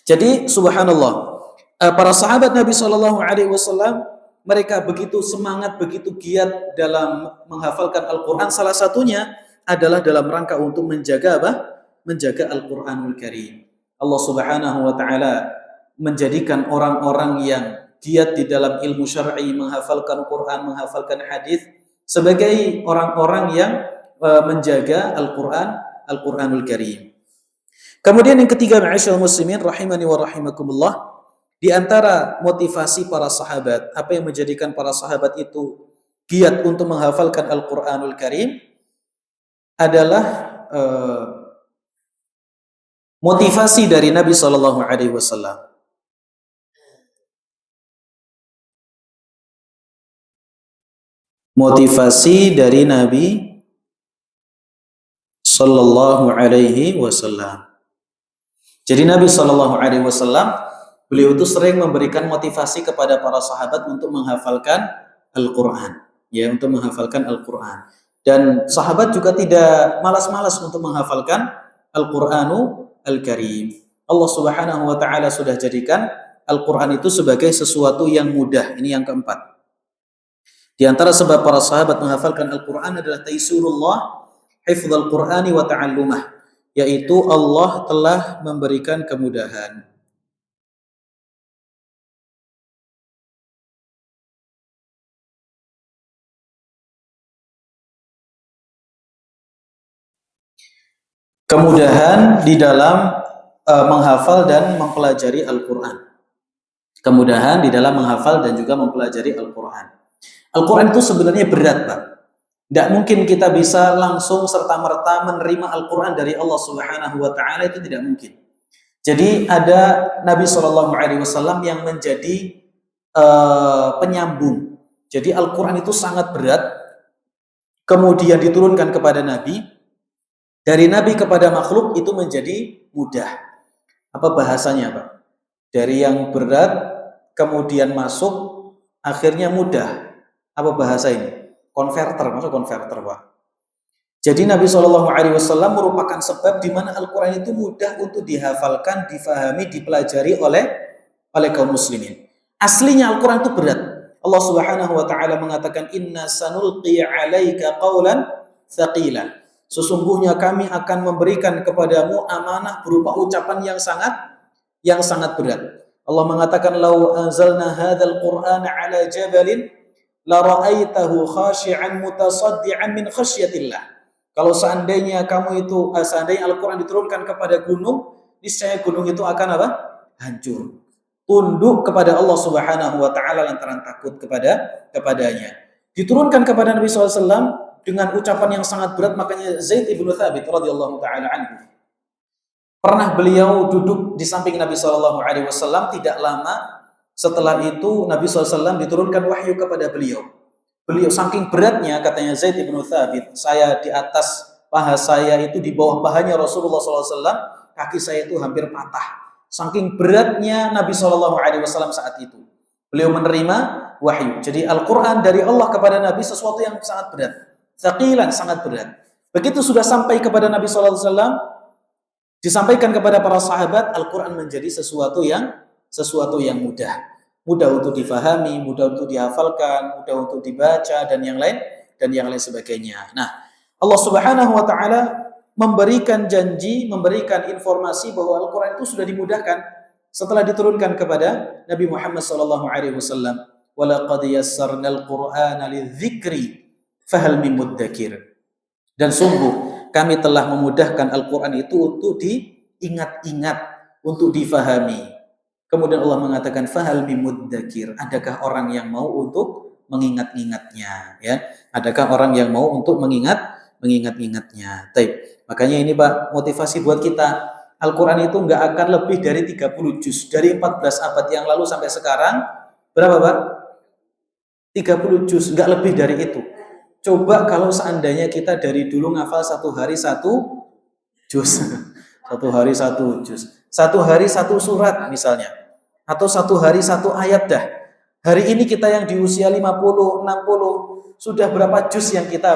jadi subhanallah, para sahabat Nabi Shallallahu Alaihi Wasallam mereka begitu semangat, begitu giat dalam menghafalkan Al-Quran. Salah satunya adalah dalam rangka untuk menjaga apa? Menjaga Al-Quranul Karim. Allah Subhanahu wa taala menjadikan orang-orang yang giat di dalam ilmu syar'i, menghafalkan Quran, menghafalkan hadis sebagai orang-orang yang menjaga Al-Quranul Karim. Kemudian yang ketiga, ma'asyiral muslimin rahimani wa rahimakumullah, di antara motivasi para sahabat, apa yang menjadikan para sahabat itu giat untuk menghafalkan Al-Quranul Karim adalah motivasi dari Nabi Shallallahu Alaihi Wasallam. Motivasi dari Nabi Shallallahu Alaihi Wasallam. Jadi Nabi Shallallahu Alaihi Wasallam beliau itu sering memberikan motivasi kepada para sahabat untuk menghafalkan Al-Quran, ya, untuk menghafalkan Al-Quran. Dan sahabat juga tidak malas-malas untuk menghafalkan Al-Quranu Al-Karim. Allah Subhanahu wa taala sudah jadikan Al-Quran itu sebagai sesuatu yang mudah. Ini yang keempat. Di antara sebab para sahabat menghafalkan Al-Quran adalah taisurullah hifdzal Qur'ani wa ta'allumah, yaitu Allah telah memberikan kemudahan. Kemudahan di dalam menghafal dan mempelajari Al-Quran. Kemudahan di dalam menghafal dan juga mempelajari Al-Quran. Al-Quran itu sebenarnya berat, Pak. Tidak mungkin kita bisa langsung serta-merta menerima Al-Quran dari Allah Subhanahu wa Ta'ala, itu tidak mungkin. Jadi ada Nabi Shallallahu Alaihi Wasallam yang menjadi penyambung. Jadi Al-Quran itu sangat berat, kemudian diturunkan kepada Nabi, dari Nabi kepada makhluk itu menjadi mudah. Apa bahasanya, Pak? Dari yang berat, kemudian masuk, akhirnya mudah. Apa bahasa ini? Konverter, maksud konverter, Pak. Jadi Nabi Shallallahu Alaihi Wasallam merupakan sebab di mana Al-Quran itu mudah untuk dihafalkan, difahami, dipelajari oleh kaum muslimin. Aslinya Al-Quran itu berat. Allah Subhanahu Wa Taala mengatakan, Inna sanulqi 'alaika qawlan tsaqila. Sesungguhnya kami akan memberikan kepadamu amanah berupa ucapan yang sangat berat. Allah mengatakan, Lau anzalna hadzal Qur'ana 'ala jabalin la ra'aitahu khashi'an mutasaddian min khasyatillah. Kalau seandainya seandainya Al-Quran diturunkan kepada gunung, niscaya gunung itu akan apa? Hancur. Tunduk kepada Allah Subhanahu wa Ta'ala lantaran takut kepadanya. Diturunkan kepada Nabi SAW dengan ucapan yang sangat berat, makanya Zaid ibn Thabit radhiyallahu ta'ala anhu, pernah beliau duduk di samping Nabi SAW. Tidak lama setelah itu Nabi SAW diturunkan wahyu kepada beliau. Beliau saking beratnya, katanya Zaid ibn Thabit, saya di atas paha saya itu di bawah pahanya Rasulullah SAW, kaki saya itu hampir patah. Saking beratnya Nabi SAW saat itu. Beliau menerima wahyu. Jadi Al-Quran dari Allah kepada Nabi sesuatu yang sangat berat. Tsaqilan, sangat berat. Begitu sudah sampai kepada Nabi SAW, disampaikan kepada para sahabat, Al-Quran menjadi sesuatu yang mudah. Mudah untuk difahami, mudah untuk dihafalkan, mudah untuk dibaca, dan yang lain sebagainya. Nah, Allah Subhanahu wa Ta'ala memberikan janji, memberikan informasi bahwa Al-Quran itu sudah dimudahkan setelah diturunkan kepada Nabi Muhammad SAW. Walaqad yassarnal Qur'ana lidzikri fahal min muddakir. Dan sungguh kami telah memudahkan Al-Quran itu untuk diingat-ingat, untuk difahami. Kemudian Allah mengatakan fahal min muddakir. Adakah orang yang mau untuk mengingat-ingatnya? Ya, adakah orang yang mau untuk mengingat-ingatnya? Taib. Makanya ini, Pak, motivasi buat kita. Al-Quran itu nggak akan lebih dari 30 juz. Dari 14 abad yang lalu sampai sekarang, berapa, Pak? 30 juz, nggak lebih dari itu. Coba kalau seandainya kita dari dulu ngafal satu hari satu juz. Satu hari satu juz. Satu hari satu surat misalnya. Atau satu hari satu ayat dah. Hari ini kita yang di usia 50, 60, sudah berapa juz yang kita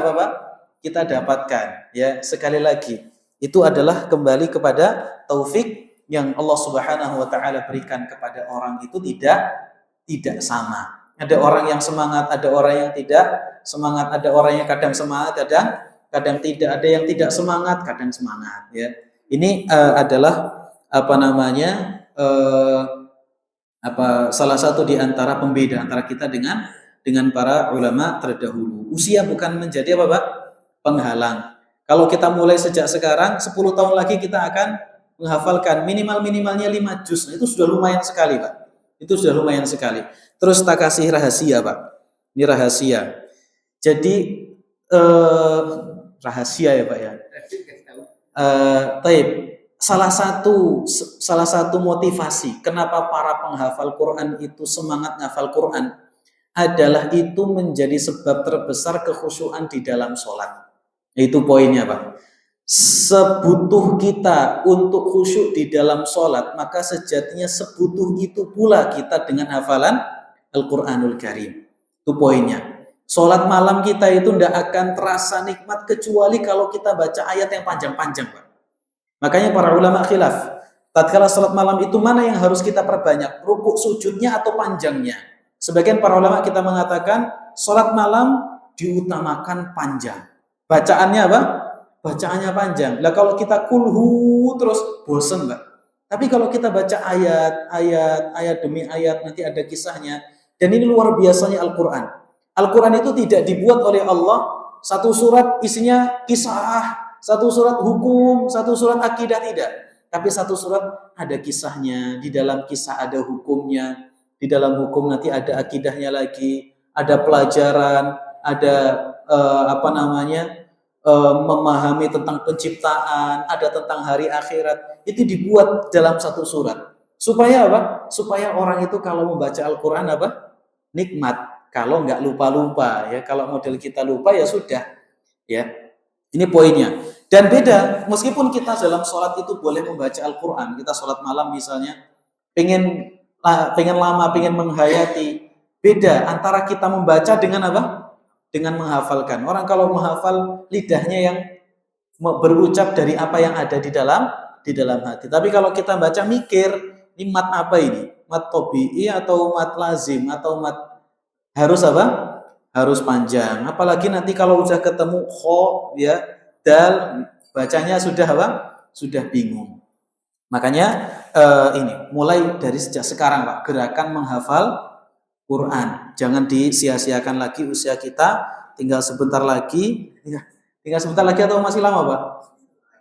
kita dapatkan? Ya, sekali lagi, itu adalah kembali kepada taufik yang Allah Subhanahu wa Ta'ala berikan kepada orang itu tidak sama. Ada orang yang semangat, ada orang yang tidak semangat, ada orang yang kadang semangat, kadang tidak, ada yang tidak semangat, kadang semangat, ya. Ini adalah salah satu di antara pembeda antara kita dengan para ulama terdahulu. Usia bukan menjadi penghalang. Kalau kita mulai sejak sekarang, 10 tahun lagi kita akan menghafalkan minimalnya 5 juz. Itu sudah lumayan sekali, Pak. Itu sudah lumayan sekali. Terus tak kasih rahasia, Pak. Ini rahasia. Jadi rahasia ya, Pak, ya. Taib. Salah satu motivasi kenapa para penghafal Quran itu semangat menghafal Quran adalah itu menjadi sebab terbesar kekhusyuan di dalam sholat. Itu poinnya, Pak. Sebutuh kita untuk khusyuk di dalam sholat, maka sejatinya sebutuh itu pula kita dengan hafalan Al-Quranul Karim. Itu poinnya. Sholat malam kita itu tidak akan terasa nikmat kecuali kalau kita baca ayat yang panjang-panjang, Pak. Makanya para ulama khilaf, tatkala salat malam itu mana yang harus kita perbanyak, rukuk sujudnya atau panjangnya? Sebagian para ulama kita mengatakan salat malam diutamakan panjang. Bacaannya apa? Bacaannya panjang. Lah kalau kita kulhu terus bosen, Mbak. Tapi kalau kita baca ayat demi ayat, nanti ada kisahnya. Dan ini luar biasanya Al-Quran. Al-Quran itu tidak dibuat oleh Allah satu surat isinya kisah, satu surat hukum, satu surat akidah, tidak. Tapi satu surat ada kisahnya, di dalam kisah ada hukumnya, di dalam hukum nanti ada akidahnya lagi, ada pelajaran, ada memahami tentang penciptaan, ada tentang hari akhirat, itu dibuat dalam satu surat. Supaya apa? Supaya orang itu kalau membaca Al-Quran apa? Nikmat. Kalau nggak lupa-lupa ya. Kalau model kita lupa ya sudah ya. Ini poinnya. Dan beda, meskipun kita dalam sholat itu boleh membaca Al-Quran, kita sholat malam misalnya, pengen lama, pengen menghayati, beda antara kita membaca dengan apa? Dengan menghafalkan. Orang kalau menghafal lidahnya yang berucap dari apa yang ada di dalam hati. Tapi kalau kita baca mikir, ini mat apa ini? Mat tobi'i atau mat lazim atau mat harus apa? Harus panjang. Apalagi nanti kalau sudah ketemu kho ya, dal, bacanya sudah apa? Sudah bingung. Makanya ini mulai dari sejak sekarang Pak, gerakan menghafal Quran. Jangan disia-siakan lagi usia kita, tinggal sebentar lagi. Tinggal sebentar lagi atau masih lama Pak?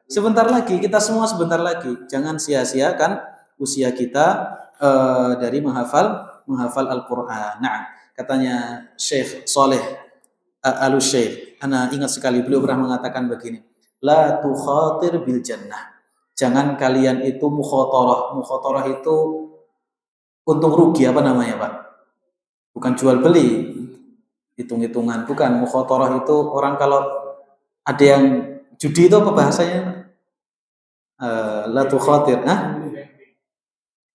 Sebentar lagi, kita semua sebentar lagi. Jangan sia-siakan usia kita dari menghafal Al-Quran. Nah, katanya Syekh Saleh Al-Syekh, ana ingat sekali beliau pernah mengatakan begini, la tukhatir bil jannah. Jangan kalian itu mukhatarah. Mukhatarah itu untung rugi apa namanya Pak? Bukan jual beli, hitung-hitungan. Bukan, mukhatarah itu orang kalau ada yang judi itu apa bahasanya? La tukhatir.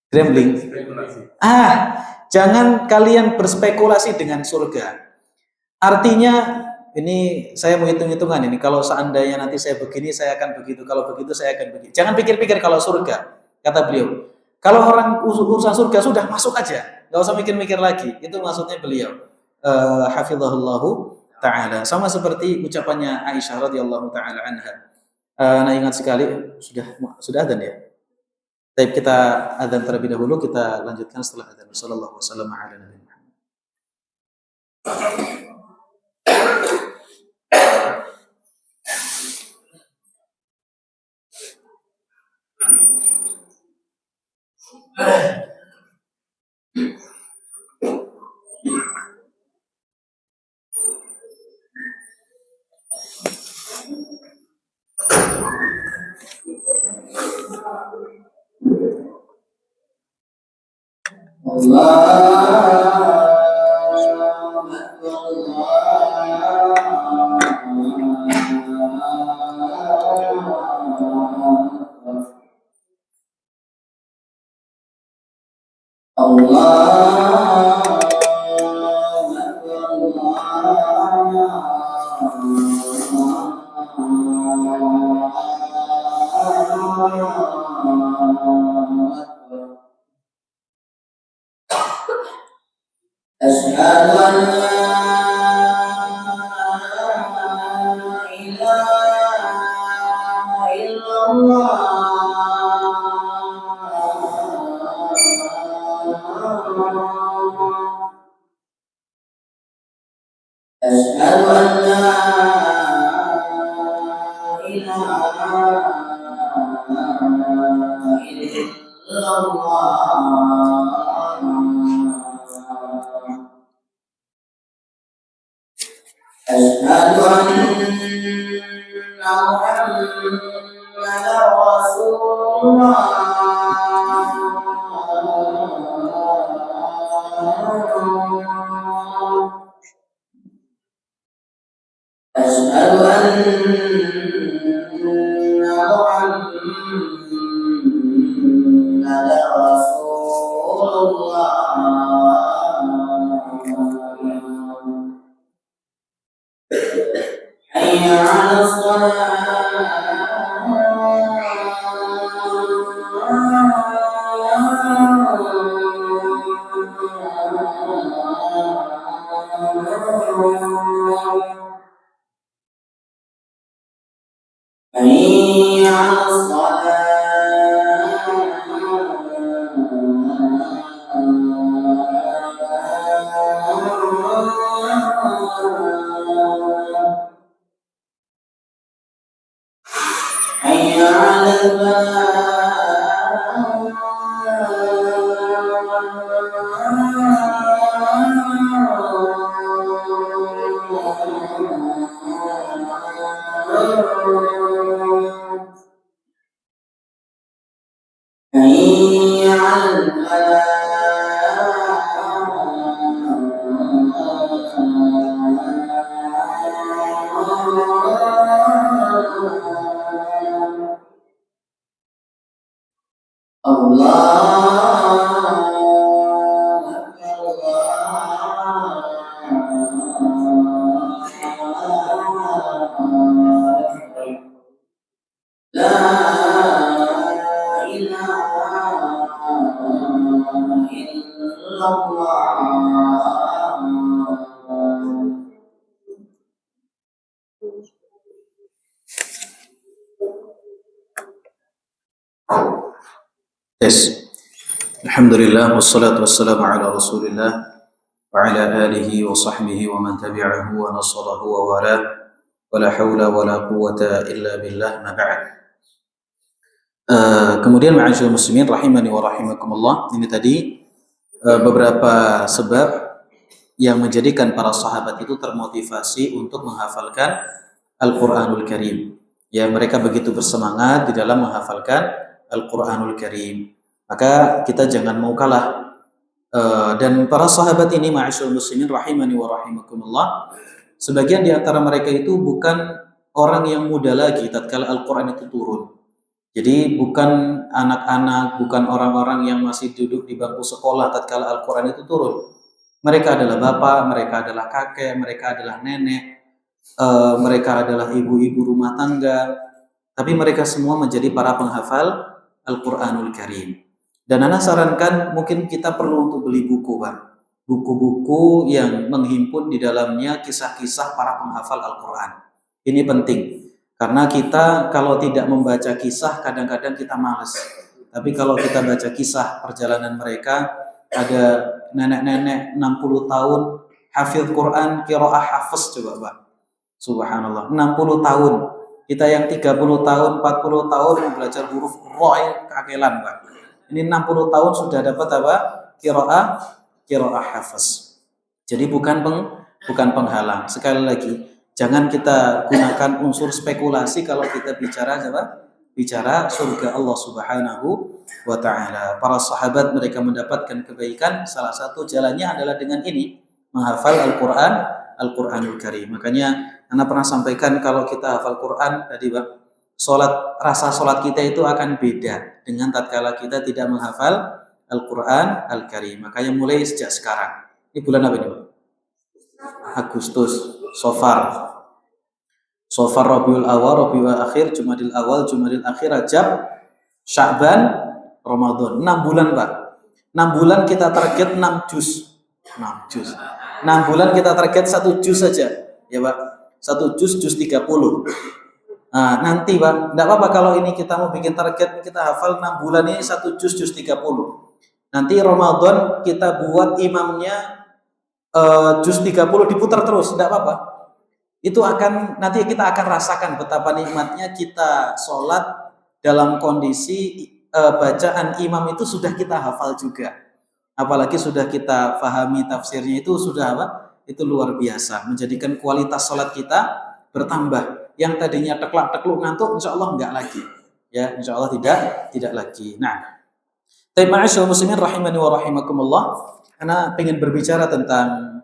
Gambling. Jangan kalian berspekulasi dengan surga. Artinya ini saya mau hitung-hitungan ini. Kalau seandainya nanti saya begini, saya akan begitu. Kalau begitu, saya akan begitu. Jangan pikir-pikir kalau surga, kata beliau. Kalau orang urusan surga sudah masuk aja, nggak usah mikir-mikir lagi. Itu maksudnya beliau. Hafizahullahu taala. Sama seperti ucapannya Aisyah radhiyallahu taala anha. Nah ingat sekali sudah adzan ya. Baik, kita adzan terlebih dahulu, kita lanjutkan setelah adzan. Sallallahu wasallam ala nabi Muhammad. Yes. Alhamdulillah wassalatu wassalamu ala Rasulillah wa ala alihi wa sahbihi wa man tabi'ahu wa nasarahu wa wala wa la hawla wa la quwwata illa billah ma ba'd. Kemudian ma'asyiral muslimin rahimani wa rahimakumullah, ini tadi beberapa sebab yang menjadikan para sahabat itu termotivasi untuk menghafalkan Al-Qur'anul Karim. Ya, mereka begitu bersemangat di dalam menghafalkan Al-Qur'anul Karim. Maka kita jangan mau kalah. Dan para sahabat ini ma'asyiral muslimin rahimani wa rahimakumullah, sebagian di antara mereka itu bukan orang yang muda lagi tatkala Al-Qur'an itu turun. Jadi bukan anak-anak, bukan orang-orang yang masih duduk di bangku sekolah tatkala Al-Qur'an itu turun. Mereka adalah bapak, mereka adalah kakek, mereka adalah nenek, mereka adalah ibu-ibu rumah tangga, tapi mereka semua menjadi para penghafal Al-Qur'anul Karim. Dan Ana sarankan mungkin kita perlu untuk beli buku, Pak. Buku-buku yang menghimpun di dalamnya kisah-kisah para penghafal Al-Qur'an. Ini penting. Karena kita kalau tidak membaca kisah kadang-kadang kita malas. Tapi kalau kita baca kisah perjalanan mereka, ada nenek-nenek 60 tahun hafid Quran, qiraah hafiz, coba Pak. Subhanallah, 60 tahun. Kita yang 30 tahun, 40 tahun belajar huruf ro kakelan, Pak. Ini 60 tahun sudah dapat apa? Qiraah hafiz. Jadi bukan penghalang. Sekali lagi, jangan kita gunakan unsur spekulasi kalau kita bicara apa? Bicara surga Allah Subhanahu wa taala. Para sahabat mereka mendapatkan kebaikan, salah satu jalannya adalah dengan ini, menghafal Al-Qur'anul Karim. Makanya Anda pernah sampaikan kalau kita hafal Quran tadi, Pak, rasa salat kita itu akan beda dengan tatkala kita tidak menghafal Al-Qur'an Al-Karim. Makanya mulai sejak sekarang. Ini bulan apa ini, Pak? Agustus, Safar, Rabiul Awal, Rabiul Akhir, Jumadil Awal, Jumadil Akhir, Rajab, Sya'ban, Ramadan. 6 bulan, Pak. 6 bulan kita target 6 juz. 6 juz. 6 bulan kita target 1 juz saja. Ya, Pak. 1 juz 30. Nah, nanti, Pak, enggak apa-apa kalau ini kita mau bikin target, kita hafal 6 bulan ini 1 juz 30. Nanti Ramadan kita buat imamnya juz 30 diputar terus, enggak apa-apa. Itu akan nanti kita akan rasakan betapa nikmatnya kita sholat dalam kondisi bacaan imam itu sudah kita hafal juga. Apalagi sudah kita pahami tafsirnya, itu sudah apa? Itu luar biasa, menjadikan kualitas sholat kita bertambah. Yang tadinya teklak-tekluk ngantuk, insya Allah enggak lagi. Ya, insya Allah tidak lagi. Nah, ma'asyiral muslimin rahimani wa rahimakumullah, Ana pengen berbicara tentang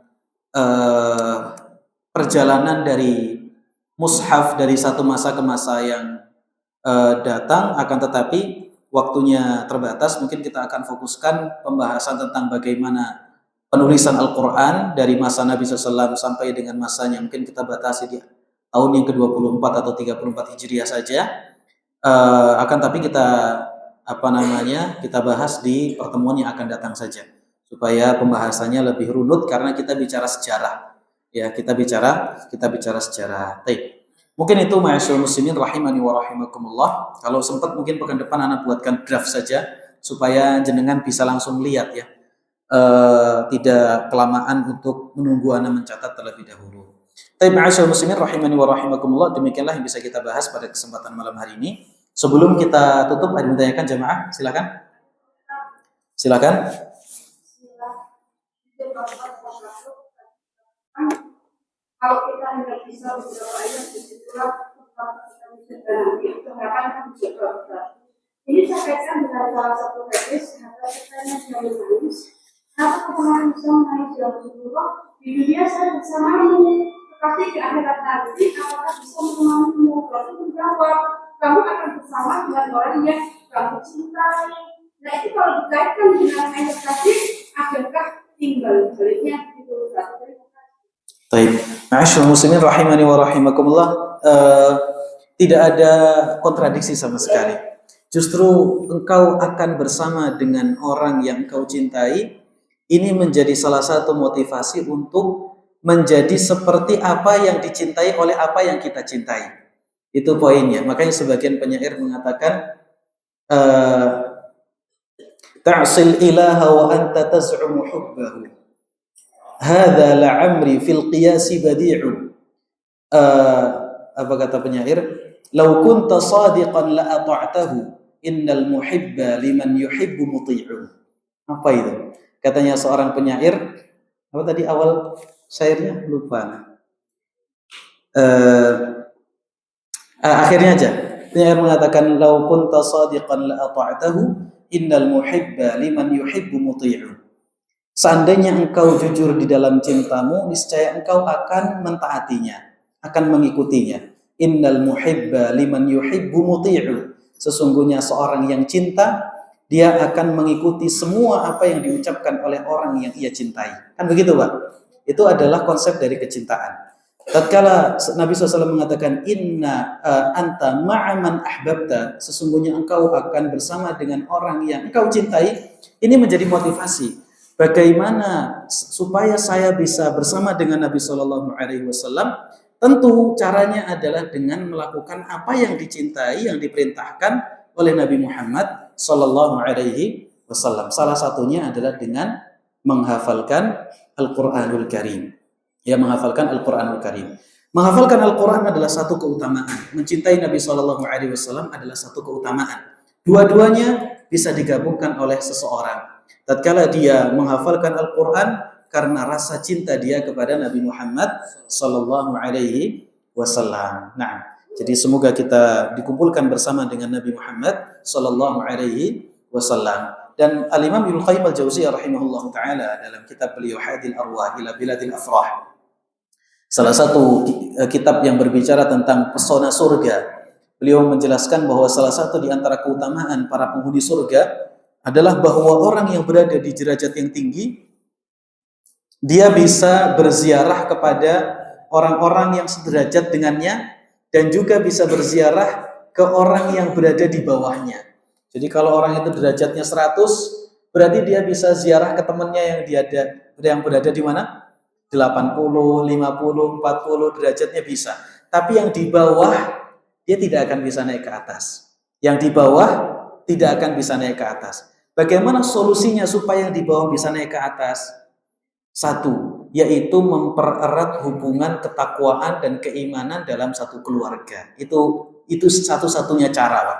perjalanan dari mushaf dari satu masa ke masa yang datang, akan tetapi waktunya terbatas. Mungkin kita akan fokuskan pembahasan tentang bagaimana penulisan Al-Quran dari masa Nabi SAW sampai dengan masanya. Mungkin kita batasi di tahun yang ke-24 atau 34 Hijriah saja. Akan tapi kita kita bahas di pertemuan yang akan datang saja, supaya pembahasannya lebih runut karena kita bicara sejarah. Ya, kita bicara sejarah. Baik. Mungkin itu ma'asyiral muslimin rahimani wa rahimakumullah. Kalau sempat mungkin pekan depan Ana buatkan draft saja supaya jenengan bisa langsung lihat ya. Tidak kelamaan untuk menunggu Ana mencatat terlebih dahulu. Baik, ma'asyiral muslimin rahimani wa rahimakumullah, demikianlah yang bisa kita bahas pada kesempatan malam hari ini. Sebelum kita tutup, ada yang ditanyakan jamaah? Silakan. Kalau kita tidak bisa beberapa ayat, disitulah kita bisa berhenti. Itu akan bisa Ini saya kaitkan dengan salah satu hadis atau katanya Nabi Muhammad, aku kemarin bisa mengenai jalan Rasulullah di dunia saya bersamamu, tetapi di akhirat nanti apakah bisa menemanimu? Rasul menjawab, kamu akan bersama dengan orang yang kamu cintai. Nah itu kalau dikaitkan dengan ayat tadi, adakah tinggal baliknya itu satu? Baik, Ma'asyiral muslimin rahimani wa rahimakumullah. Tidak ada kontradiksi sama sekali. Justru engkau akan bersama dengan orang yang engkau cintai. Ini menjadi salah satu motivasi untuk menjadi seperti apa yang dicintai oleh apa yang kita cintai. Itu poinnya. Makanya sebagian penyair mengatakan ta'sil ilaha wa anta taz'umu hubbahu. Hadza la'amri fil qiyasi badi'un. Apa kata penyair? Lau kunta sadiqan la ata'tahu. Innal muhibba liman yuhibbu muti'un. Apa itu? Katanya seorang penyair. Apa tadi awal syairnya? Lupa. Akhirnya aja. Penyair mengatakan lau kunta sadiqan la ata'tahu. Innal muhibba liman yuhibbu muti'un. Seandainya engkau jujur di dalam cintamu, niscaya engkau akan mentaatinya, akan mengikutinya. Innal muhibba liman yuhibbu muti'u. Sesungguhnya seorang yang cinta, dia akan mengikuti semua apa yang diucapkan oleh orang yang ia cintai. Kan begitu, Pak? Itu adalah konsep dari kecintaan. Tatkala Nabi SAW mengatakan inna anta ma'aman ahbabta, sesungguhnya engkau akan bersama dengan orang yang engkau cintai, ini menjadi motivasi. Bagaimana supaya saya bisa bersama dengan Nabi Shallallahu Alaihi Wasallam? Tentu caranya adalah dengan melakukan apa yang dicintai, yang diperintahkan oleh Nabi Muhammad Shallallahu Alaihi Wasallam. Salah satunya adalah dengan menghafalkan Al-Quranul Karim. Ya, menghafalkan Al-Quranul Karim. Menghafalkan Al-Quran adalah satu keutamaan. Mencintai Nabi Shallallahu Alaihi Wasallam adalah satu keutamaan. Dua-duanya bisa digabungkan oleh seseorang. Tatkala dia menghafalkan Al-Quran karena rasa cinta dia kepada Nabi Muhammad Sallallahu Alaihi Wasallam. Nah, jadi semoga kita dikumpulkan bersama dengan Nabi Muhammad Sallallahu Alaihi Wasallam. Dan Al-Imam Ibnu Qayyim Al-Jauziyah rahimahullah taala dalam kitab beliau Hadil Arwah ila Biladil Afrah, salah satu kitab yang berbicara tentang pesona surga, beliau menjelaskan bahwa salah satu di antara keutamaan para penghuni surga adalah bahwa orang yang berada di derajat yang tinggi, dia bisa berziarah kepada orang-orang yang sederajat dengannya dan juga bisa berziarah ke orang yang berada di bawahnya. Jadi kalau orang itu derajatnya 100, berarti dia bisa ziarah ke temannya yang berada di mana? 80, 50, 40 derajatnya bisa. Tapi yang di bawah dia tidak akan bisa naik ke atas. Yang di bawah tidak akan bisa naik ke atas. Bagaimana solusinya supaya yang di bawah bisa naik ke atas? Satu, yaitu mempererat hubungan ketakwaan dan keimanan dalam satu keluarga. Itu satu-satunya cara, Pak.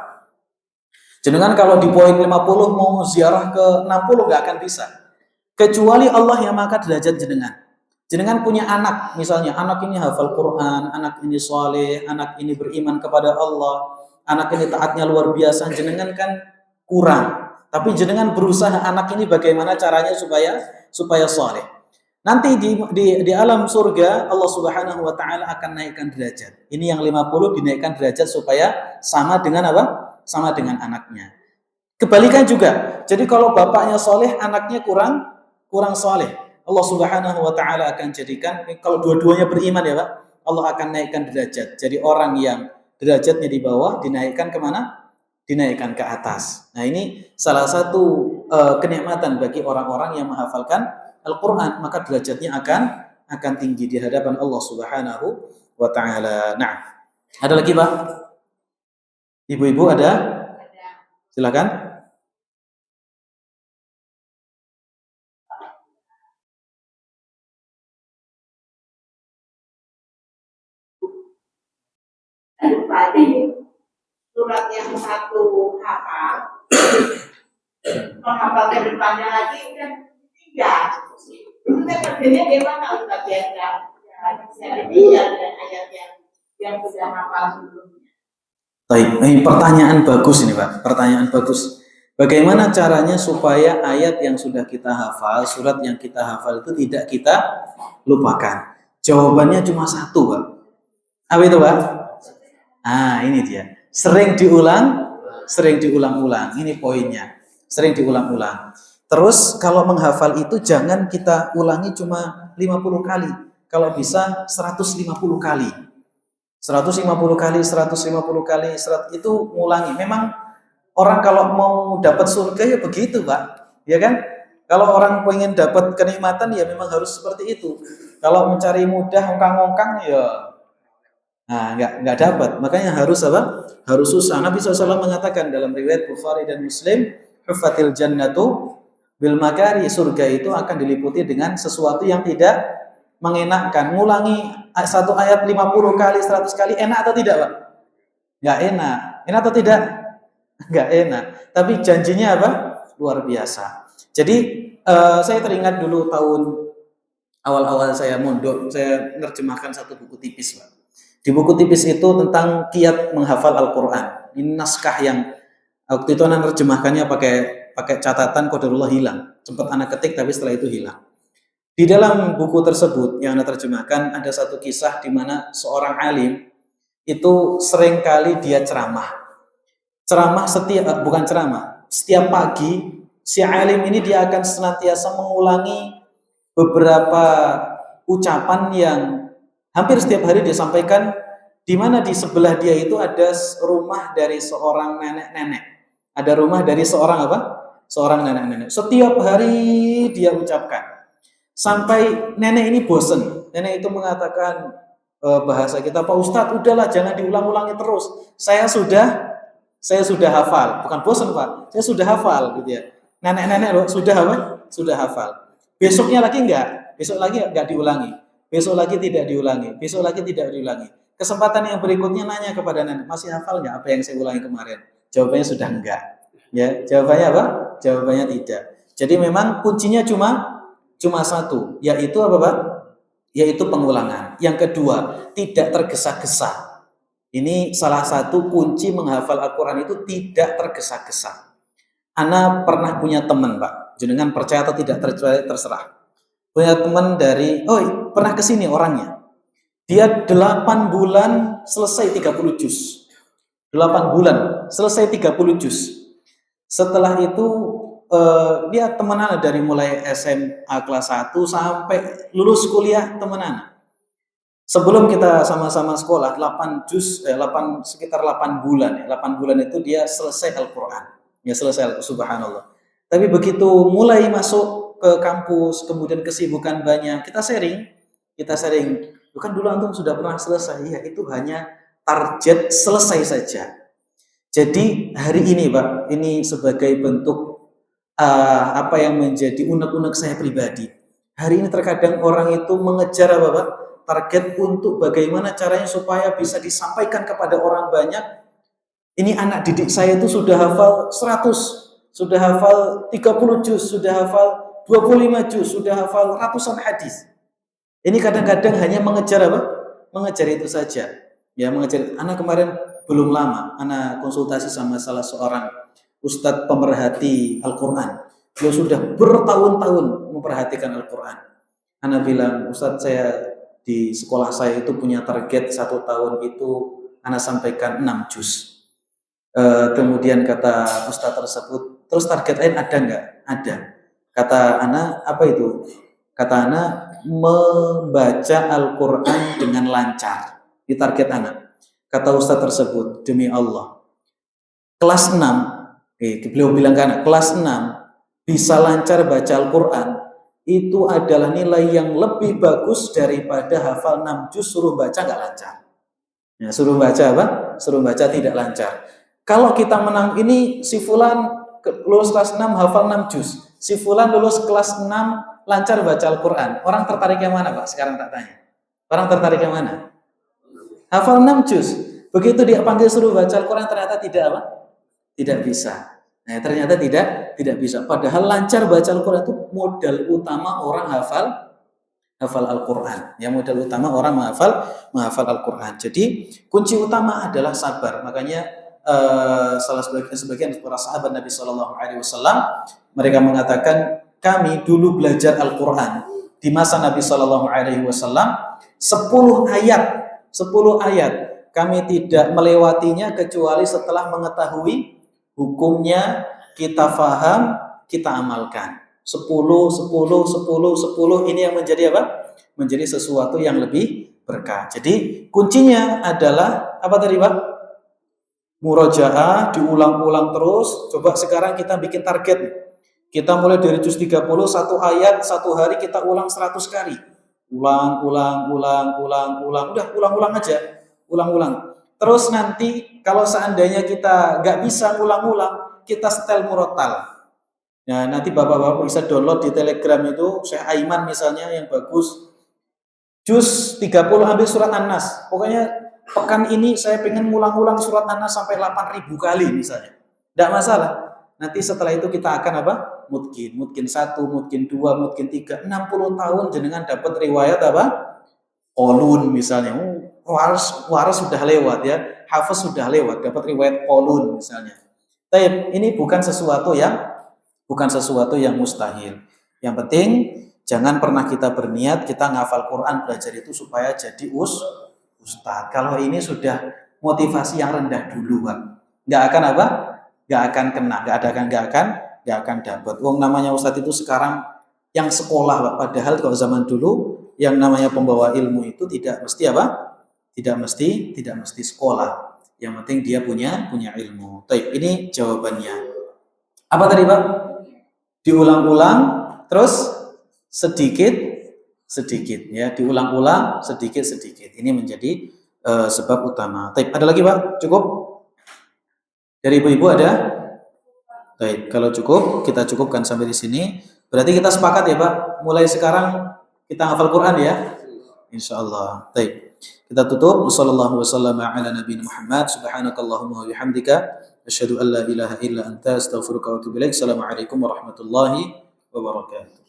Jenengan kalau di poin 50 mau ziarah ke 60 nggak akan bisa. Kecuali Allah yang mengangkat derajat jenengan. Jenengan punya anak, misalnya anak ini hafal Quran, anak ini soleh, anak ini beriman kepada Allah, anak ini taatnya luar biasa, jenengan kan kurang. Tapi jenengan berusaha anak ini bagaimana caranya supaya soleh. Nanti di alam surga Allah Subhanahu wa taala akan naikkan derajat. Ini yang 50 dinaikkan derajat supaya sama dengan apa? Sama dengan anaknya. Kebalikan juga. Jadi kalau bapaknya soleh, anaknya kurang soleh, Allah Subhanahu wa taala akan jadikan, kalau dua-duanya beriman ya Pak, Allah akan naikkan derajat. Jadi orang yang derajatnya di bawah dinaikkan kemana? Dinaikkan ke atas. Nah, ini salah satu kenikmatan bagi orang-orang yang menghafalkan Al-Qur'an, maka derajatnya akan tinggi di hadapan Allah Subhanahu wa taala. Nah, ada lagi Pak? Ibu-ibu ada? Silakan. Berarti surat yang satu hafal, menghafal ke depannya lagi udah tiga. Itu kan kerjanya gimana Ustaz ya? Bisa ditinggal dengan ayat yang sudah hafal sebelumnya. Baik, ini pertanyaan bagus ini Pak, pertanyaan bagus. Bagaimana caranya supaya ayat yang sudah kita hafal, surat yang kita hafal itu tidak kita lupakan? Jawabannya cuma satu Pak. Apa itu Pak? Ah, ini dia. Sering diulang-ulang. Ini poinnya. Sering diulang-ulang. Terus kalau menghafal itu jangan kita ulangi cuma 50 kali. Kalau bisa 150 kali. 150 kali, 150 kali, itu ngulangi. Memang orang kalau mau dapat surga ya begitu, Pak. Ya kan? Kalau orang pengen dapat kenikmatan ya memang harus seperti itu. Kalau mencari mudah ongkang-ongkang ya nggak dapat. Makanya harus apa? Harus susah. Nabi SAW mengatakan dalam riwayat Bukhari dan Muslim, "Huffatil jannatu bil makari." Surga itu akan diliputi dengan sesuatu yang tidak mengenakkan. Ngulangi satu ayat 50 kali, 100 kali enak atau tidak, Pak? Nggak enak. Enak atau tidak? Nggak enak. Tapi janjinya apa? Luar biasa. Jadi saya teringat dulu tahun awal-awal saya mondok, saya menerjemahkan satu buku tipis, Pak. Di buku tipis itu tentang kiat menghafal Al-Quran. Ini naskah yang waktu itu anak menerjemahkannya pakai catatan qadarullah hilang. Sempat anak ketik tapi setelah itu hilang. Di dalam buku tersebut yang anak terjemahkan ada satu kisah di mana seorang alim itu seringkali dia ceramah. Setiap pagi si alim ini dia akan senantiasa mengulangi beberapa ucapan yang hampir setiap hari dia sampaikan, di mana di sebelah dia itu ada rumah dari seorang nenek-nenek. Ada rumah dari seorang apa? Seorang nenek-nenek. Setiap hari dia ucapkan. Sampai nenek ini bosen. Nenek itu mengatakan bahasa kita, Pak Ustadz, udahlah jangan diulang-ulangi terus. Saya sudah hafal. Bukan bosen Pak, saya sudah hafal gitu ya. Nenek-nenek loh, sudah apa? Sudah hafal. Besoknya lagi enggak, besok lagi enggak diulangi. Besok lagi tidak diulangi, besok lagi tidak diulangi. Kesempatan yang berikutnya nanya kepada nenek, masih hafal enggak apa yang saya ulangi kemarin? Jawabannya sudah enggak. Ya, jawabannya apa? Jawabannya tidak. Jadi memang kuncinya cuma satu, yaitu apa Pak? Yaitu pengulangan. Yang kedua, tidak tergesa-gesa. Ini salah satu kunci menghafal Al-Quran itu tidak tergesa-gesa. Ana pernah punya teman Pak, jenengan percaya atau tidak percaya terserah. Punya teman pernah kesini orangnya. Dia 8 bulan selesai 30 juz. 8 bulan selesai 30 juz. Setelah itu dia temenan dari mulai SMA kelas 1 sampai lulus kuliah temenan. Sebelum kita sama-sama sekolah 8 bulan ya. 8 bulan itu dia selesai Al-Qur'an. Ya selesai, subhanallah. Tapi begitu mulai masuk ke kampus, kemudian kesibukan banyak, kita sharing. Bukan dulu antum sudah pernah selesai, ya itu hanya target selesai saja. Jadi hari ini Pak, ini sebagai bentuk apa yang menjadi unek-unek saya pribadi. Hari ini terkadang orang itu mengejar apa Pak? Target untuk bagaimana caranya supaya bisa disampaikan kepada orang banyak. Ini anak didik saya itu sudah hafal 100, sudah hafal 30 juz, sudah hafal 25 juz, sudah hafal ratusan hadis. Ini kadang-kadang hanya mengejar apa? Mengejar itu saja. Ya, mengejar. Anak kemarin belum lama, anak konsultasi sama salah seorang ustadz pemerhati Al-Quran. Dia sudah bertahun-tahun memperhatikan Al-Quran. Anak bilang, Ustadz saya di sekolah saya itu punya target 1 tahun itu anak sampaikan 6 juz. Kemudian kata ustadz tersebut, terus target lain ada enggak? Ada. Kata anak, apa itu? Kata anak, membaca Al-Quran dengan lancar. Di target anak. Kata ustadz tersebut, demi Allah, kelas 6, beliau bilang ke anak, kelas 6 bisa lancar baca Al-Quran, itu adalah nilai yang lebih bagus daripada hafal 6 juz suruh baca nggak lancar. Ya, suruh baca apa? Suruh baca tidak lancar. Kalau kita menang ini, si fulan lulus kelas 6 hafal 6 juz, si fulan lulus kelas 6 lancar baca Al-Quran. Orang tertarik yang mana Pak? Sekarang tak tanya. Orang tertarik yang mana? Hafal 6 juz. Begitu dia panggil suruh baca Al-Quran ternyata tidak apa? Tidak bisa. Nah, ternyata tidak bisa. Padahal lancar baca Al-Quran itu modal utama orang hafal hafal Al-Quran. Yang modal utama orang menghafal Al-Quran. Jadi kunci utama adalah sabar. Makanya sebagian para sahabat Nabi Shallallahu Alaihi Wasallam mereka mengatakan kami dulu belajar Al-Quran di masa Nabi Shallallahu Alaihi Wasallam 10 ayat kami tidak melewatinya kecuali setelah mengetahui hukumnya, kita faham, kita amalkan. 10 ini yang menjadi apa? Menjadi sesuatu yang lebih berkah. Jadi kuncinya adalah apa tadi Pak? Murojaah, diulang-ulang terus. Coba sekarang kita bikin target. Kita mulai dari juz 30, satu ayat, satu hari kita ulang 100 kali. Ulang. Udah, ulang-ulang aja. Ulang-ulang. Terus nanti kalau seandainya kita nggak bisa ulang-ulang, kita setel murotal. Nah, nanti bapak-bapak bisa download di Telegram itu, Syekh Aiman misalnya yang bagus. Juz 30 ambil surat An-Nas. Pokoknya pekan ini saya pengen ngulang-ulang surat An-Nas sampai 8.000 kali misalnya. Tidak masalah. Nanti setelah itu kita akan apa? Mungkin 1, mungkin 2, mungkin 3, 60 tahun jenengan dapat riwayat apa? Qolun misalnya. Waras sudah lewat ya. Hafiz sudah lewat, dapat riwayat Qolun misalnya. Tapi ini bukan sesuatu yang mustahil. Yang penting jangan pernah kita berniat kita ngafal Quran belajar itu supaya jadi ustadz. Kalau ini sudah motivasi yang rendah dulu, Pak. Nggak akan apa? Nggak akan kena, nggak akan dapat. Wong namanya ustadz itu sekarang yang sekolah, Pak. Padahal kalau zaman dulu yang namanya pembawa ilmu itu tidak mesti apa? Tidak mesti sekolah. Yang penting dia punya ilmu. Baik, ini jawabannya. Apa tadi, Pak? Diulang-ulang terus sedikit ya, diulang-ulang sedikit. Ini menjadi sebab utama. Baik, ada lagi Pak? Cukup? Dari ibu-ibu ada? Baik, kalau cukup kita cukupkan sampai di sini. Berarti kita sepakat ya Pak, mulai sekarang kita hafal Quran ya. Insyaallah. Baik. Kita tutup. Wassallallahu wasallam ala nabiyina Muhammad. Subhanakallahumma wa bihamdika asyhadu an la ilaha illa anta astaghfiruka wa atubu ilaik. Assalamualaikum warahmatullahi wabarakatuh.